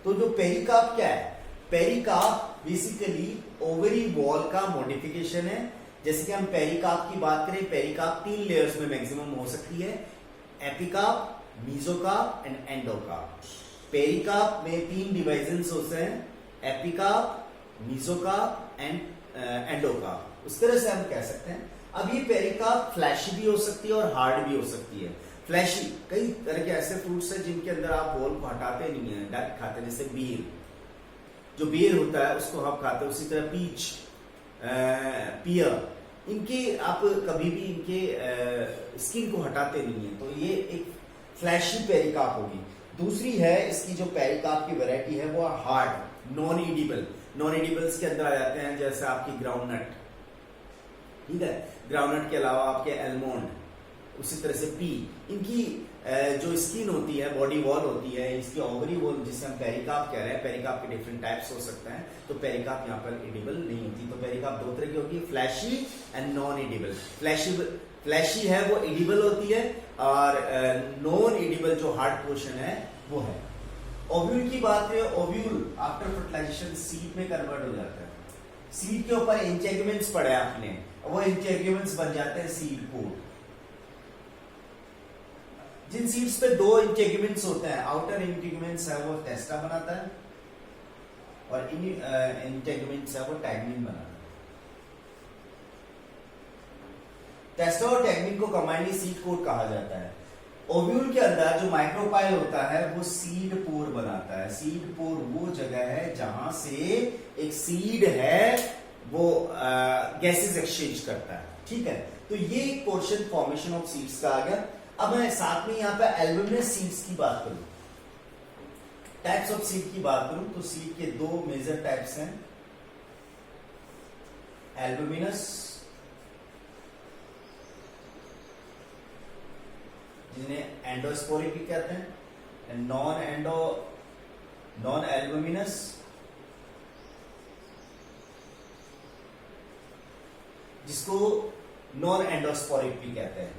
तो जो पेरिकाप क्या है, पेरिकाप बेसिकली ओवेरी बॉल का मॉडिफिकेशन है। जैसे कि हम पेरिकाप की बात करें, पेरिकाप 3 लेयर्स में मैक्सिमम हो सकती है, एपिकाप, मीजोकाप एंड एंडोकाप। पेरिकाप में 3 डिवीजन्स होते हैं, एपिकाप, मीजोकाप एंड एंडोकाप। उस तरह से हम कह सकते हैं। अब ये पेरिकाप फ्लैशी भी हो सकती है और हार्ड भी हो सकती है। फ्लैशी कई तरह के ऐसे फ्रूट्स हैं जिनके अंदर आप बॉल को हटाते नहीं है, डायरेक्ट खाते हैं, जैसे बेर, जो बेर होता है उसको आप खाते हैं। उसी तरह पीच, पियर, इनके आप कभी भी इनके स्किन को हटाते नहीं है, तो ये एक फ्लैशी पेरिकाप होगी। दूसरी है इसकी जो पेरिकाप की वैरायटी है वो हार्ड, नॉन ईडिबल। नॉन ईडिबल्स के अंदर आ जाते हैं जैसे आपकी ग्राउंडनट, ठीक है, ग्राउंडनट के अलावा आपके एलमोंड, उसी तरह से पी। इनकी जो स्किन होती है, बॉडी वॉल होती है, इसकी ओवरी वॉल जिसे हम पेरिकाप कह रहे हैं, पेरिकाप के डिफरेंट टाइप्स हो सकते हैं। तो पेरिकाप यहाँ पर एडिबल नहीं होती। तो पेरिकाप 2 तरह की होगी, fleshy and non edible. Fleshy है वो एडिबल होती है, और नॉन एडिबल जो हार्ड पोर्शन है वो है। ओव्यूल की बात करें, ओव्यूल आफ्टर फर्टिलाइजेशन सीड में कन्वर्ट हो जाता है। सीड के ऊपर इंटेगुमेंट्स पड़े आपने, वो इंटेगुमेंट्स बन जाते हैं सीड पोड। जिन सीड्स पे 2 इंटेगुमेंट्स होते हैं, आउटर इंटेगुमेंट्स है वो टेस्टा बनाता है और इन इंटेगुमेंट्स है वो टैगमिन बनाता है। टेस्टा और टैगमिन को कंबाइंडली सीड पोड कहा जाता है। ओव्यूल के अंदर जो माइक्रोपाइल होता है वो सीड पोर बनाता है। सीड पोर वो जगह है जहां से एक सीड है वो गैसेस एक्सचेंज करता है, ठीक है। तो ये एक पोर्शन फॉर्मेशन ऑफ सीड्स का आ गया। अब मैं साथ में यहाँ पे एल्बुमिनस सीड्स की बात करूं, टाइप्स ऑफ सीड की बात करूं, तो सीड के 2 मेजर टाइप्स हैं, एल्बुमिनस जिन्हें एंडोस्पोरिक भी कहते हैं, नॉन एल्बुमिनस जिसको नॉन एंडोस्पोरिक भी कहते हैं।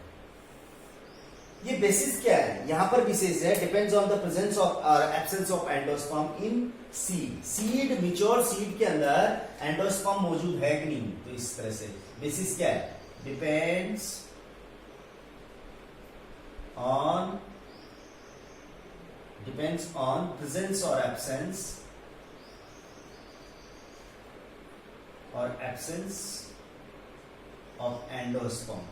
ये बेसिस क्या है, यहां पर विशेष है, depends on the presence of और absence of endosperm in seed. Seed, mature seed के अंदर एंडोस्पर्म मौजूद है कि नहीं, तो इस तरह से बेसिस क्या है, depends on presence or absence of endosperm।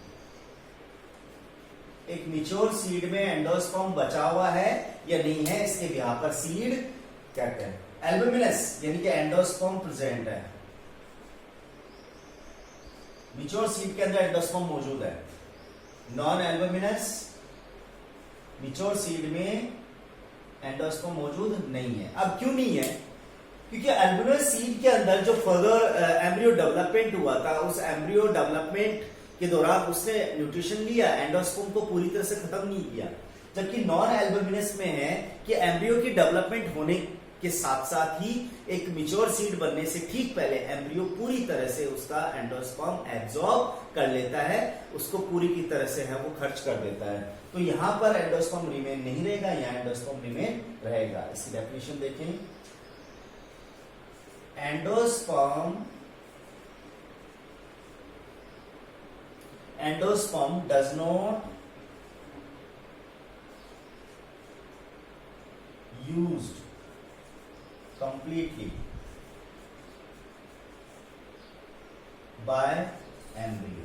एक मिच्योर सीड में एंडोस्पर्म बचा हुआ है या नहीं है, इसके बिहार पर सीड कहते हैं। एल्बुमिनस यानी कि एंडोस्पर्म प्रेजेंट है, मिच्योर सीड के अंदर एंडोस्पर्म मौजूद है, नॉन एल्बुमिनस मिच्योर सीड में एंडोस्पर्म मौजूद नहीं है। अब क्यों नहीं है? क्योंकि एल्बुमिनस सीड के अंदर जो फर्दर एम्ब्रियो डेवलपमेंट हुआ था, उस एम्ब्रियो डेवलपमेंट के दौरान उसने न्यूट्रिशन लिया, एंडोस्पर्म को पूरी तरह से खत्म नहीं किया। जबकि नॉन एल्बुमिनस में है कि एम्ब्रियो की डेवलपमेंट होने के साथ साथ ही एक मिच्योर सीड बनने से ठीक पहले एम्ब्रियो पूरी तरह से उसका एंडोस्पर्म एब्जॉर्ब कर लेता है, उसको पूरी की तरह से है वो खर्च कर देता है। तो यहां पर एंडोस्पर्म रिमेन नहीं रहेगा, यहां एंडोस्पर्म रिमेन रहेगा। इसकी डेफिनेशन देखें, endosperm does not used completely by embryo।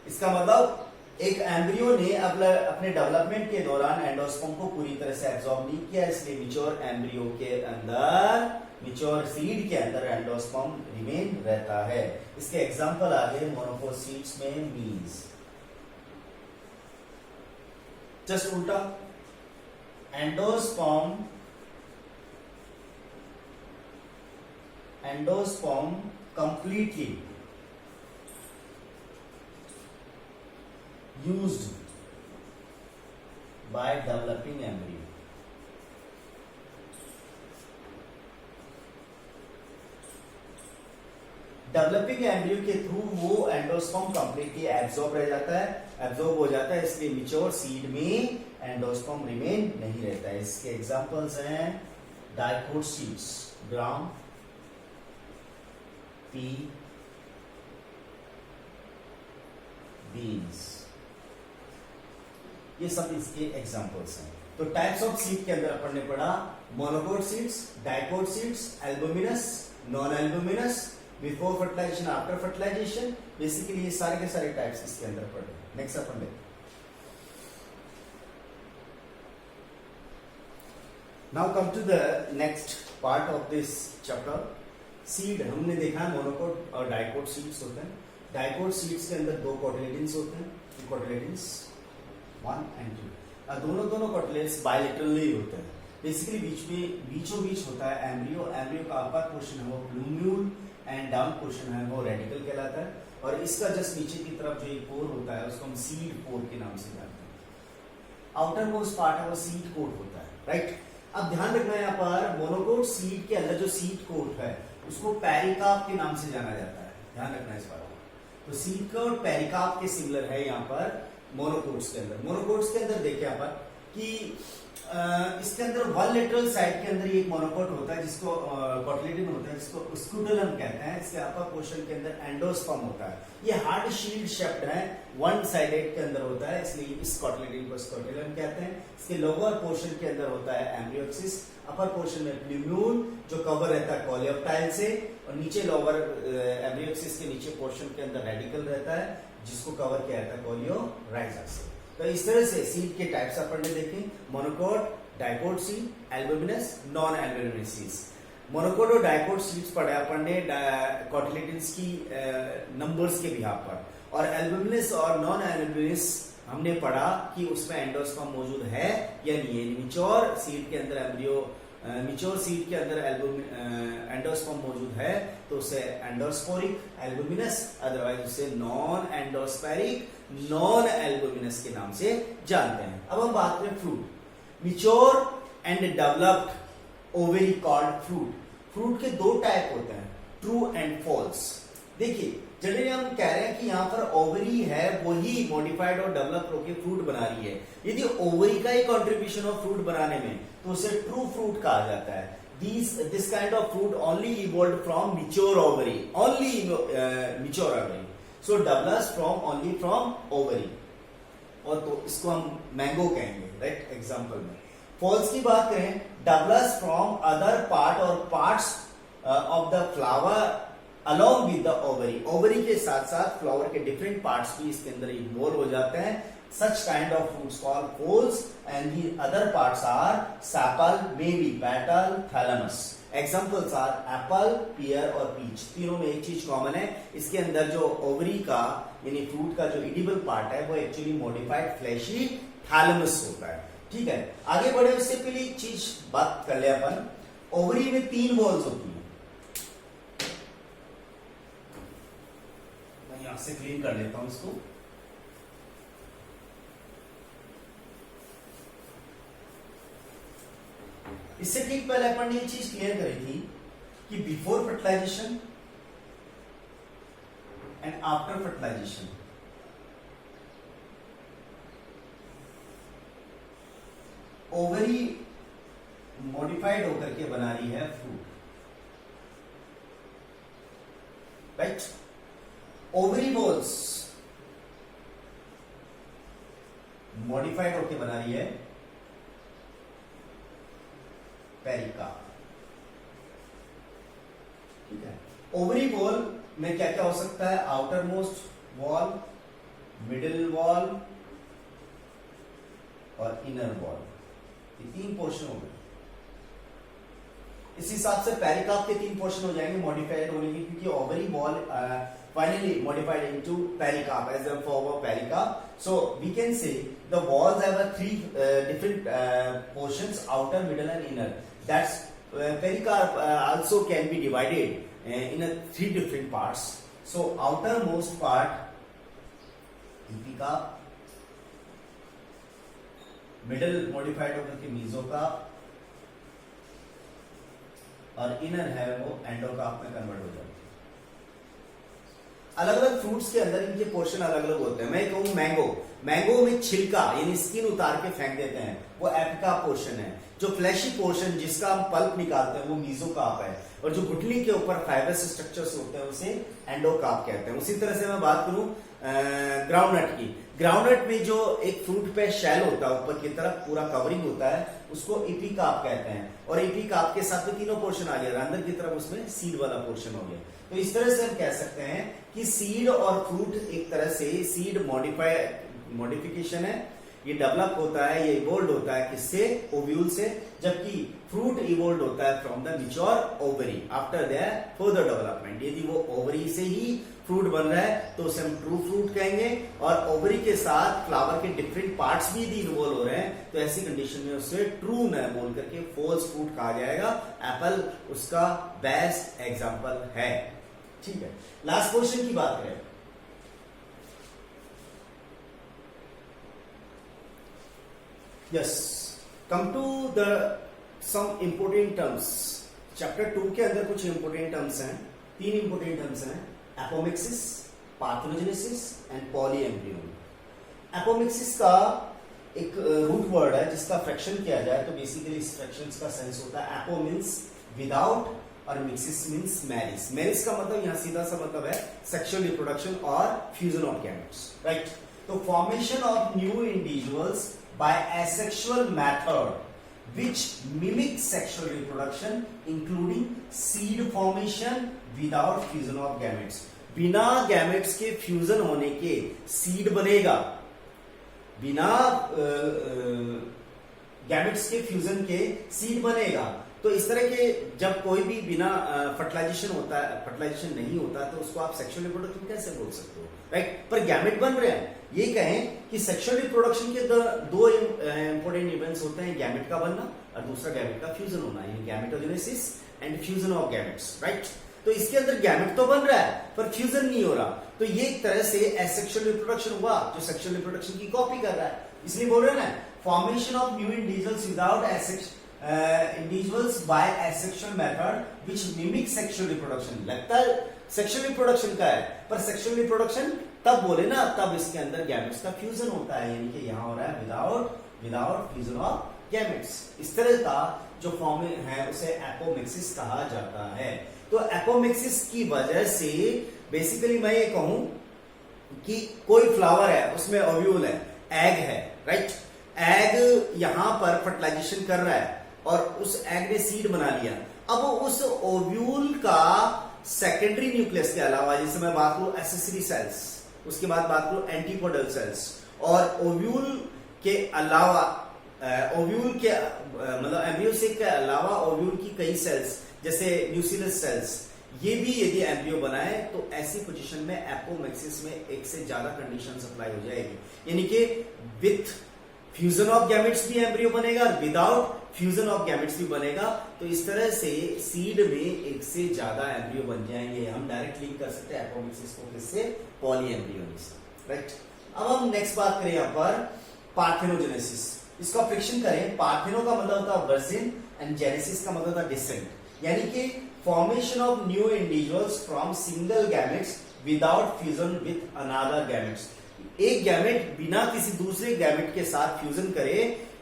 इसका मतलब एक एम्ब्रियो ने अपने डेवलपमेंट के दौरान एंडोस्पर्म को पूरी तरह से एब्जॉर्ब नहीं किया, इसलिए मिच्योर एम्ब्रियो के अंदर, मिच्योर सीड के अंदर एंडोस्पर्म रिमेन रहता है। इसके एग्जांपल आ गए मोनोकोट सीड्स में मीज, जस्ट उल्टा, endosperm completely used by developing embryo। Developing embryo के थ्रू वो एंडोस्पर्म कंप्लीटली एब्जॉर्ब रह जाता है, एब्जॉर्ब हो जाता है, इसलिए मिच्योर सीड में एंडोस्पर्म रिमेन नहीं रहता है। इसके एग्जांपल्स हैं डाइकोट सीड्स, ग्राम, पी, बीन्स, ये सब इसके एग्जांपल्स हैं। तो टाइप्स ऑफ सीड के अंदर अपन ने पढ़ा monocot seeds, dicot seeds, albuminous, non albuminous, before fertilization, after fertilization, basically ये सारे के सारे टाइप्स इसके अंदर पढ़े। नेक्स्ट अपन देखते हैं, now come to the next part of this chapter. Seed हमने देखा मोनोकोट और डाइकोट सीड्स होते हैं। डाइकोट सीड्स के अंदर दो कोटिलेडन्स होते हैं, कोटिलेडन्स 1 and 2, दोनों कोटिलेडन्स बायलेटरली होते हैं। बेसिकली बीचों बीच होता है एम्ब्रियो, एम्ब्रियो का अपर पोर्शन है वो प्लूम्यूल एंड डाउन पोर्शन है वो रेडिकल कहलाता है, और इसका जस्ट नीचे की तरफ जो एक पोर होता है उसको हम सीड पोर के नाम से जानते हैं। आउटर मोस्ट पार्ट है वो सीड कोट होता है, राइट। अब ध्यान रखना है यहाँ पर मोनोकोट सीड के अंदर जो सीड कोट है उसको पेरिकार्प के नाम से जाना जाता है, ध्यान रखना है इस बात को। तो सीड कोट पेरिकार्प के सिमिलर है यहाँ पर मोनोकोट्स के अंदर। मोनोकोट्स के अंदर देखिए यहाँ पर कि इसके अंदर वन लेटरल साइड के अंदर एक मोनोकोट होता है जिसको कोटिलेडन होता है, जिसको स्कूटुलम कहते हैं। इसके अपर पोर्शन के अंदर एंडोस्पर्म होता है, ये हार्ड शील्ड शेप्ड है, वन साइडेड के अंदर होता है, इसलिए इस कोटिलेडन को स्कूटुलम कहते हैं। इसके लोअर पोर्शन के अंदर होता है एम्ब्रियोक्सिस, अपर पोर्शन में प्लूम्यूल जो कवर रहता है कोलियोप्टाइल से, और नीचे लोअर एम्ब्रियोक्सिस के नीचे पोर्शन के अंदर रेडिकल रहता है जिसको कवर किया जाता है कोलियोराइजा से। तो इस तरह से सीड के टाइप्स अपन ने देखे, monocot, dicot seed, albuminous, non albuminous seeds. Monocot और डाइकोट सीड्स पढ़े अपन ने कोटिलेडन्स की नंबर्स के बिहाफ पर, और एल्बुमिनस और नॉन एल्बुमिनस हमने पढ़ा कि उसमें एंडोस्पर्म मौजूद है या नहीं है। मिच्योर सीड के अंदर मिच्योर सीड के अंदर एंडोस्पर्म मौजूद है तो उसे एंडोस्पोरिक एल्बुमिनस, अदरवाइज उसे नॉन एंडोस्पेरिक नॉन एल्बुमिनस के नाम से जानते हैं। अब हम बात करें fruit, mature and developed ovary called fruit. Fruit के दो टाइप होते हैं, ट्रू एंड फॉल्स। देखिए जनरली हम कह रहे हैं कि यहाँ पर ओवरी है वही मॉडिफाइड और डेवलप होकर फ्रूट बना रही है। यदि ओवरी का ही कंट्रीब्यूशन ऑफ फ्रूट बनाने में तो उसे ट्रू फ्रूट कहा जाता है। This kind of fruit only evolved from mature ovary, only mature ovary, so develops only from ovary, और तो इसको हम मैंगो कहेंगे, राइट, एग्जांपल में। फॉल्स की बात करें, डेवलप्स फ्रॉम अदर पार्ट और parts of the flower along with the ovary, ovary के साथ साथ फ्लावर के डिफरेंट पार्ट्स भी इसके अंदर इन्वॉल्व हो जाते हैं। such kind of fruits called poles and the other parts are sepal, maybe petal, thalamus। Examples are apple, pear और पीच। तीनों में एक चीज कॉमन है, इसके अंदर जो ओवरी का यानी फ्रूट का जो एडिबल पार्ट है वो एक्चुअली मॉडिफाइड फ्लैशी थैलेमस होता है। ठीक है, आगे बढ़े उससे पहले एक चीज बात कर ले अपन। ओवरी में 3 वॉल्स होती है, मैं यहां से क्लीन कर लेता हूं इसको। इससे ठीक पहले अपन ने ये चीज क्लियर करी थी कि before fertilization and after fertilization ovary modified होकर के बना रही है fruit, right. Ovary walls modified होकर बना रही है पेरिकार्प। ठीक है, ओवरी वॉल में क्या क्या हो सकता है? Outer most wall, middle wall और इनर वॉल, ये 3 पोर्शन हो गए। इस हिसाब से पेरिकार्प के 3 पोर्शन हो जाएंगे मॉडिफाइड होने के, क्योंकि ovary wall finally modified into pericarp as a form of pericarp. So we can say the walls have a 3 different portions: outer, middle and inner. That's pericarp also can be divided in 3 different parts. So outermost part epicarp, middle modified होकर के mesocarp और inner है वो endocarp में convert हो जाता है। अलग अलग फ्रूट्स के अंदर इनके पोर्शन अलग अलग होते हैं। मैं कहूं मैंगो में छिलका यानी स्किन उतार के फेंक देते हैं, वो एपिकार्प पोर्शन है। जो फ्लैशी पोर्शन जिसका हम पल्प निकालते हैं वो मीजोकार्प है, और जो गुठली के ऊपर फाइबरस स्ट्रक्चर्स होते हैं उसे एंडोकार्प कहते हैं। उसी तरह से मैं बात करूं ग्राउंडनट की, ग्राउंडनट में जो एक फ्रूट पे शेल होता है ऊपर की तरफ पूरा कवरिंग होता है उसको एपिकार्प कहते हैं, और एपिकार्प के साथ में तीनों पोर्शन आ गया, अंदर की तरफ उसमें सीड वाला पोर्शन हो गया। तो इस तरह से हम कह सकते हैं कि सीड और फ्रूट एक तरह से सीड मॉडिफिकेशन है, ये डेवलप होता है, ये इवोल्व होता है किससे? ओव्यूल से, जबकि फ्रूट इवोल्व होता है from the mature ovary after their further development. यदि वो ओवरी से ही फ्रूट बन रहा है तो उसे हम ट्रू फ्रूट कहेंगे, और ओवरी के साथ फ्लावर के डिफरेंट पार्ट्स भी यदि इन्वॉल्व हो रहे हैं तो ऐसी कंडीशन में उसे ट्रू न बोल करके फॉल्स फ्रूट कहा जाएगा। एप्पल उसका बेस्ट एग्जांपल है। ठीक है, लास्ट क्वेश्चन की बात करें। Yes, come to the some important terms. Chapter 2 के अंदर कुछ इंपोर्टेंट टर्म्स हैं, 3 इंपोर्टेंट टर्म्स हैं: apomixis, parthenogenesis and polyembryony. Apomixis का एक रूट वर्ड है जिसका फ्रैक्शन किया जाए तो बेसिकली इस फ्रैक्शंस का सेंस होता है एपो मींस विदाउट और मिक्सिस मींस मैरिज। मैरिज का मतलब यहां सीधा सा मतलब है सेक्सुअल रिप्रोडक्शन और फ्यूजन ऑफ गैमेट्स, राइट। तो formation of new individuals by asexual method which mimic sexual reproduction including seed formation without fusion of gametes। बिना गैमेट्स के फ्यूजन होने के सीड बनेगा, बिना गैमेट्स के फ्यूजन के सीड बनेगा। तो इस तरह के जब कोई भी बिना फर्टिलाइजेशन होता है, फर्टिलाइजेशन नहीं होता, तो उसको आप सेक्सुअल रिप्रोडक्शन कैसे बोल सकते हो, राइट। पर गैमेट बन रहे हैं, ये कहें कि सेक्सुअल रिप्रोडक्शन के 2 इंपोर्टेंट इवेंट्स होते हैं, गैमेट का बनना और दूसरा गैमेट का फ्यूजन होना, यानी gametogenesis and fusion of gametes, right. तो इसके अंदर गैमेट तो बन रहा है पर फ्यूजन नहीं हो रहा, तो ये एक तरह से एसेक्सुअल रिप्रोडक्शन हुआ जो सेक्सुअल रिप्रोडक्शन की कॉपी कर रहा है। इसलिए बोल रहे हैं ना, formation of new individuals without individuals by asexual method which mimic sexual reproduction। लगता है सेक्सुअल रिप्रोडक्शन का है, पर सेक्सुअल रिप्रोडक्शन तब बोले ना तब इसके अंदर गैमेट्स का फ्यूजन होता है, यानी कि यहां हो रहा है विदाउट फ्यूजन ऑफ गैमेट्स। इस तरह का जो फॉर्म है उसे एपोमिक्सिस कहा जाता है। तो एपोमिक्सिस की वजह से बेसिकली मैं ये कहूं कि कोई फ्लावर है, उसमें ओव्यूल है, एग है, राइट। एग यहां पर फर्टिलाइजेशन कर रहा है और उस एग ने सीड बना लिया। अब उस ओव्यूल का सेकेंडरी न्यूक्लियस के अलावा, जैसे मैं बात करूं एसेसरी सेल्स, उसके बाद बात करूं एंटीपोडल सेल्स, और ओव्यूल के अलावा ओव्यूल के मतलब एम्ब्रियोसेक के अलावा ओव्यूल की कई सेल्स जैसे न्यूक्लियस सेल्स, ये भी यदि एम्ब्रियो बनाए तो ऐसी पोजीशन में एपोमिक्सिस में एक से ज्यादा कंडीशन अप्लाई हो जाएगी, यानी कि विथ फ्यूजन ऑफ गैमेट्स भी एम्ब्रियो बनेगा और विदाउट फ्यूजन ऑफ गैमेट्स भी बनेगा। तो इस तरह से सीड में एक से ज्यादा एम्ब्रियो बन जाएंगे। हम डायरेक्ट लिंक कर सकते हैं एपोमिक्सिस को किससे, पॉली एम्ब्रियोनी से, राइट। अब हम नेक्स्ट बात करें यहां पर पार्थेनोजेनेसिस, इसका फ्रिक्शन करें। पार्थेनो का मतलब होता है वर्जिन एंड जेनेसिस का मतलब होता है डिसेंट, यानी कि formation of new individuals from single gametes without fusion with another gametes. एक गैमेट बिना किसी दूसरे गैमेट के साथ फ्यूजन करे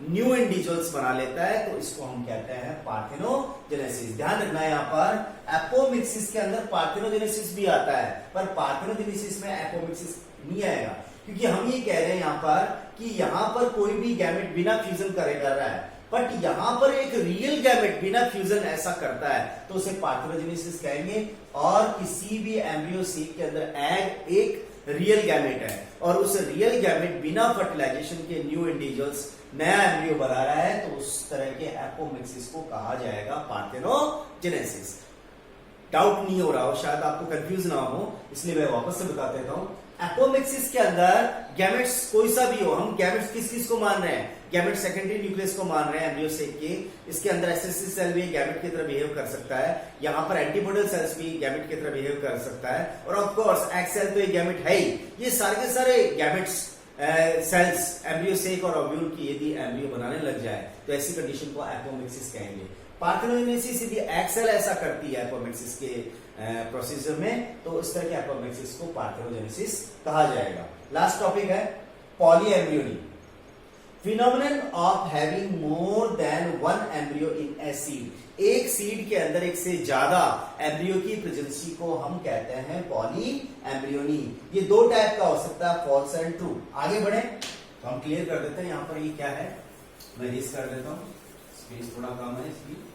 न्यू इंडिविजुअल्स बना लेता है, तो इसको हम कहते हैं पार्थेनोजेनेसिस। ध्यान रखना है, यहां पर एपोमिक्सिस के अंदर पार्थेनोजेनेसिस भी आता है, पर पार्थेनोजेनेसिस में एपोमिक्सिस नहीं आएगा, क्योंकि हम ये कह रहे हैं यहां पर कि यहां पर कोई भी गैमेट बिना फ्यूजन कर रहा है, बट यहां पर एक रियल गैमेट बिना फ्यूजन ऐसा करता है तो उसे पार्थेनोजेनेसिस कहेंगे। और किसी भी एम्ब्रियो सीड के अंदर एग एक रियल गैमेट है और उस रियल गैमेट बिना फर्टिलाइजेशन के न्यू इंडिविजुअल्स नया एम्ब्रियो बना रहा है, तो उस तरह के एपोमिक्सिस को कहा जाएगा पार्थेनोजेनेसिस। डाउट नहीं हो रहा हो, शायद आपको कंफ्यूज ना हो, इसलिए मैं वापस से बता देता हूं। एपोमिक्सिस के अंदर गैमेट्स कोई सा भी हो, हम गैमेट्स किस किस को मान रहे हैं, गैमेट सेकेंडरी न्यूक्लियस को मान रहे हैं एम्ब्रियो सेक के। इसके अंदर एसएससी सेल भी गैमेट की तरह बिहेव कर सकता है, यहां पर एंटीपोडल सेल्स भी गैमेट की तरह बिहेव कर सकता है, और ऑफ कोर्स एग सेल तो एक गैमेट है ही। ये सारे के सारे गैमेट्स सेल्स एम्ब्रियो सेक और ओव्यूल की यदि एम्ब्रियो बनाने लग जाए तो ऐसी कंडीशन को एपोमिक्सिस कहेंगे। पार्थेनोजेनेसिस यदि एग सेल ऐसा करती है एपोमिक्सिस के प्रोसीजर में, तो इस तरह के एपोमिक्सिस को पार्थेनोजेनेसिस कहा जाएगा। लास्ट टॉपिक है polyembryony, phenomenon of having more than one embryo in a seed. एक सीड के अंदर एक से ज्यादा एम्ब्रियो की प्रेजेंसी को हम कहते हैं पॉली एम्ब्रियोनी। ये दो टाइप का हो सकता है, फॉल्स एंड ट्रू। आगे बढ़े तो हम क्लियर कर देते हैं, यहां पर ये क्या है मैं रेस कर देता हूं, स्पेस थोड़ा कम है इसकी।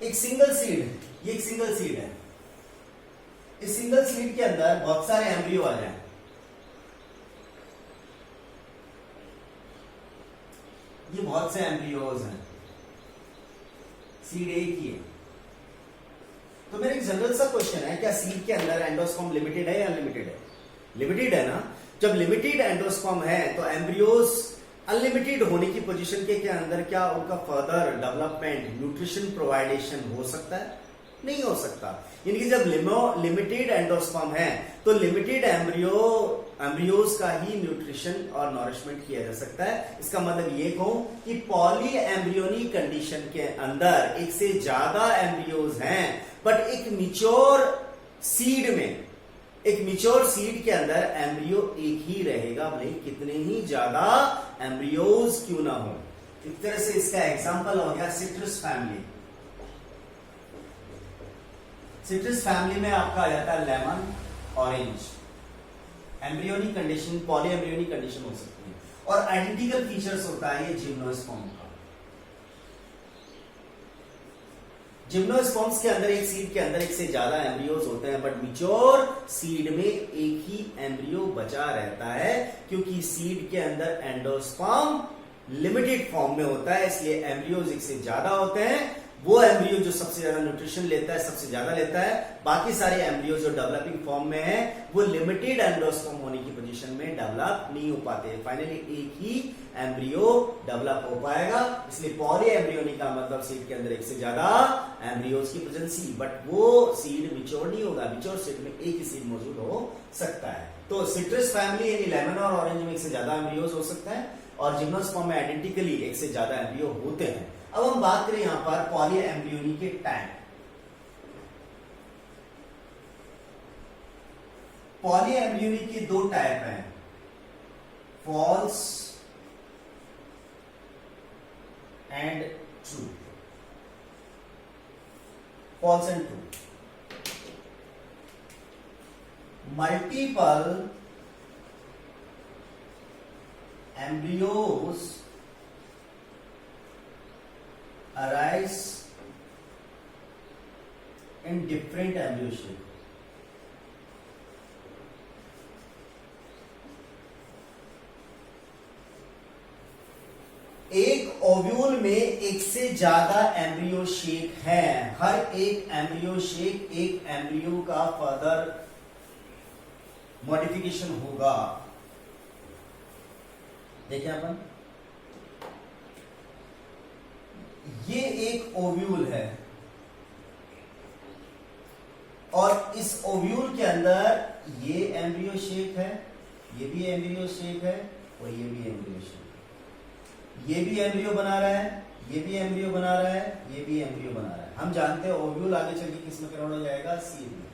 एक सिंगल सीड, ये एक सिंगल सीड है, इस सिंगल सीड के अंदर बहुत सारे एम्ब्रियो आ जाए, ये बहुत से एम्ब्रियोज हैं, सीड एक ही है। तो मेरा एक जनरल सा क्वेश्चन है, क्या सीड के अंदर एंडोस्पर्म लिमिटेड है या अनलिमिटेड है? लिमिटेड है ना। जब लिमिटेड एंडोस्पर्म है तो एम्ब्रियोज अनलिमिटेड होने की पोजीशन के अंदर क्या उनका फर्दर डेवलपमेंट, न्यूट्रिशन प्रोवाइडेशन हो सकता है? नहीं हो सकता। यानी कि जब लिमिटेड एंडोस्पर्म है तो लिमिटेड एम्ब्रियोज का ही न्यूट्रिशन और नॉरिशमेंट किया जा सकता है। इसका मतलब ये कहूं कि पॉली एम्ब्रियोनी कंडीशन के अंदर एक से ज्यादा एम्ब्रियोज हैं, बट एक मिच्योर सीड में, एक मिच्योर सीड के अंदर एम्ब्रियो एक ही रहेगा, भले कितने ही ज्यादा एम्ब्रियोज क्यों ना हो। एक तरह से इसका एग्जांपल हो गया सिट्रस फैमिली। सिट्रस फैमिली में आपका आ जाता है lemon, orange. Embryonic condition, poly embryonic condition हो सकती है, और आइडेंटिकल फीचर्स होता है ये जिम्नोस्पर्म का। जिम्नोस्पर्म्स के अंदर, एक सीड के अंदर एक से ज्यादा एम्ब्रियोज होते हैं, बट मिच्योर सीड में एक ही एम्ब्रियो बचा रहता है, क्योंकि सीड के अंदर एंडोस्पर्म लिमिटेड फॉर्म में होता है, इसलिए एम्ब्रियोज एक से ज्यादा होते हैं। वो एम्ब्रियो जो सबसे ज्यादा न्यूट्रिशन लेता है, सबसे ज्यादा लेता है, बाकी सारे एम्ब्रियो जो डेवलपिंग फॉर्म में है वो लिमिटेड एंडोस्पर्म होने की पोजीशन में डेवलप नहीं हो पाते। फाइनली एक ही एम्ब्रियो डेवलप हो पाएगा, इसलिए पॉली एम्ब्रियोनी का मतलब सीड के अंदर एक से ज्यादा एम्ब्रियोज की प्रेजेंसी, बट वो सीड मिच्योर नहीं होगा। मिच्योर सीड में एक ही सीड मौजूद हो सकता है। तो सिट्रस फैमिली यानी लेमन और ऑरेंज में एक से ज्यादा एम्ब्रियोज हो सकता है, और जिम्नोस्पर्म में आइडेंटिकली एक से ज्यादा एम्ब्रियो होते हैं। अब हम बात करें यहां पर पॉली एम्ब्रियोनी के टाइप। पॉली एम्ब्रियोनी की दो टाइप हैं, false and true. False and true. Multiple embryos arise in different embryo shape. एक ओव्यूल में एक से ज्यादा एम्ब्रियो शेक है। हर एक एम्ब्रियो शेक एक एम्ब्रियो का फर्दर मॉडिफिकेशन होगा। देखिए अपन, ये एक ओव्यूल है और इस ओव्यूल के अंदर ये एम्ब्रियो शेक है, ये भी एम्ब्रियो शेक है और ये भी एम्ब्रियो शेक, ये भी एम्ब्रियो बना रहा है, ये भी एम्ब्रियो बना रहा है, ये भी एम्ब्रियो बना रहा है। हम जानते हैं ओव्यूल आगे चल के किस में कन्वर्ट हो जाएगा, सीड में।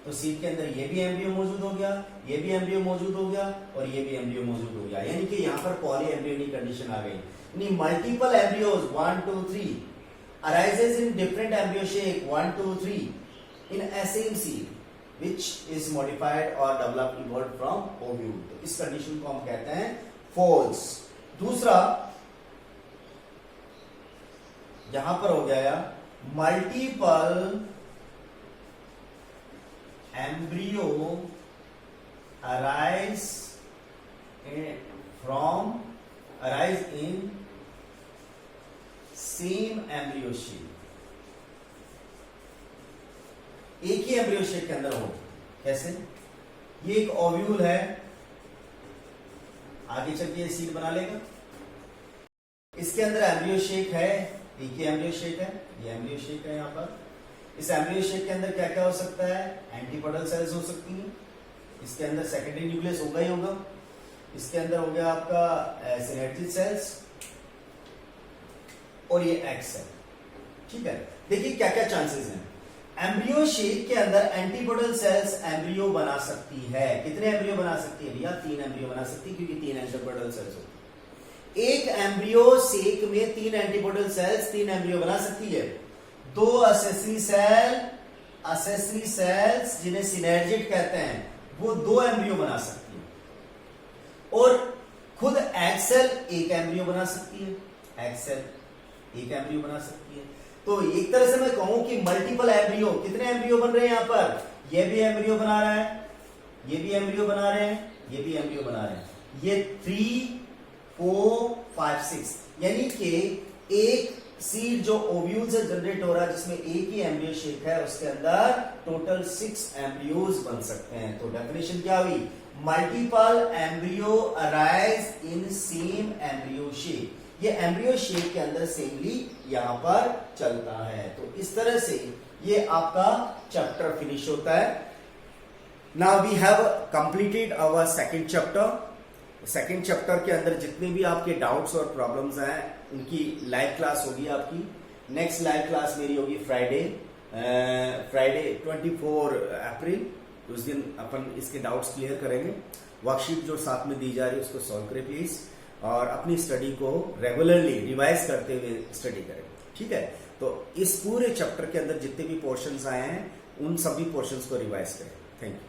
तो सीड के अंदर ये भी एम्ब्रियो मौजूद हो गया, ये भी एम्ब्रियो मौजूद हो गया और ये भी एम्ब्रियो मौजूद हो गया, यानी कि यहाँ पर पॉली एम्ब्रियोनिक कंडीशन आ गई। यानी multiple embryos 1 2 3 arises in different embryo shape 1 2 3 in a same seed which is modified or developed evolved from ovule। तो इस कंडीशन को हम कहते हैं false। दूसरा यहां पर हो गया multiple embryo arise in same embryo shape. एक ही एम्ब्रियो शेप के अंदर हो। कैसे? ये एक ओव्यूल है, आगे चल के सीड बना लेगा। इसके अंदर एम्ब्रियो शेक है, एक ही एम्ब्रियो शेक है, ये एम्ब्रियो शेक है। यहां पर इस एम्ब्रियो शेक के अंदर क्या क्या हो सकता है? एंटीपोडल सेल्स हो सकती हैं। इसके अंदर सेकेंडरी न्यूक्लियस होगा ही होगा। इसके अंदर हो गया आपका सिनेर्जिक सेल्स और ये एग सेल। ठीक है, देखिए क्या क्या चांसेस हैं। एम्ब्रियो शेक के अंदर एंटीपोडल सेल्स एम्ब्रियो बना सकती है। कितने एम्ब्रियो बना सकती है भैया? 3 एम्ब्रियो बना सकती है, क्योंकि 3 एंटीपोडल सेल्स होती है। एक एम्ब्रियो शेक में 3 एंटीपोडल सेल्स 3 एम्ब्रियो बना सकती है। 2 असेसरी सेल्स जिन्हें सिनर्जिट कहते हैं, वो 2 एम्ब्रियो बना सकती है। और खुद एग सेल एक एम्ब्रियो बना सकती है। एग सेल एक एम्ब्रियो बना सकती है। तो एक तरह से मैं कहूं कि मल्टीपल एम्ब्रियो, कितने एम्ब्रियो बन रहे हैं यहां पर? ये भी एम्ब्रियो बना रहा है, ये भी एम्ब्रियो बना रहे हैं, ये भी एम्ब्रियो बना रहे हैं। ये 3 4 5 6, यानी कि एक सीड जो ओव्यूल से जनरेट हो रहा है, जिसमें एक ही एम्ब्रियो शेक है, उसके अंदर टोटल 6 एम्ब्रियोज बन सकते हैं। तो डेफिनेशन क्या हुई? Multiple embryo arise in same embryo shake. ये एम्ब्रियो शेक के अंदर सेमली यहां पर चलता है। तो इस तरह से ये आपका चैप्टर फिनिश होता है। Now we have completed our second chapter. Second chapter के अंदर जितने भी आपके डाउट्स और प्रॉब्लम्स हैं, उनकी लाइव क्लास होगी आपकी। नेक्स्ट लाइव क्लास मेरी होगी फ्राइडे 24 अप्रैल। उस दिन अपन इसके डाउट्स क्लियर करेंगे। वर्कशीट जो साथ में दी जा रही है उसको सॉल्व करें प्लीज, और अपनी स्टडी को रेगुलरली रिवाइज करते हुए स्टडी करें। ठीक है, तो इस पूरे चैप्टर के अंदर जितने भी पोर्शंस आए हैं, उन सभी पोर्शंस को रिवाइज करें। Thank you.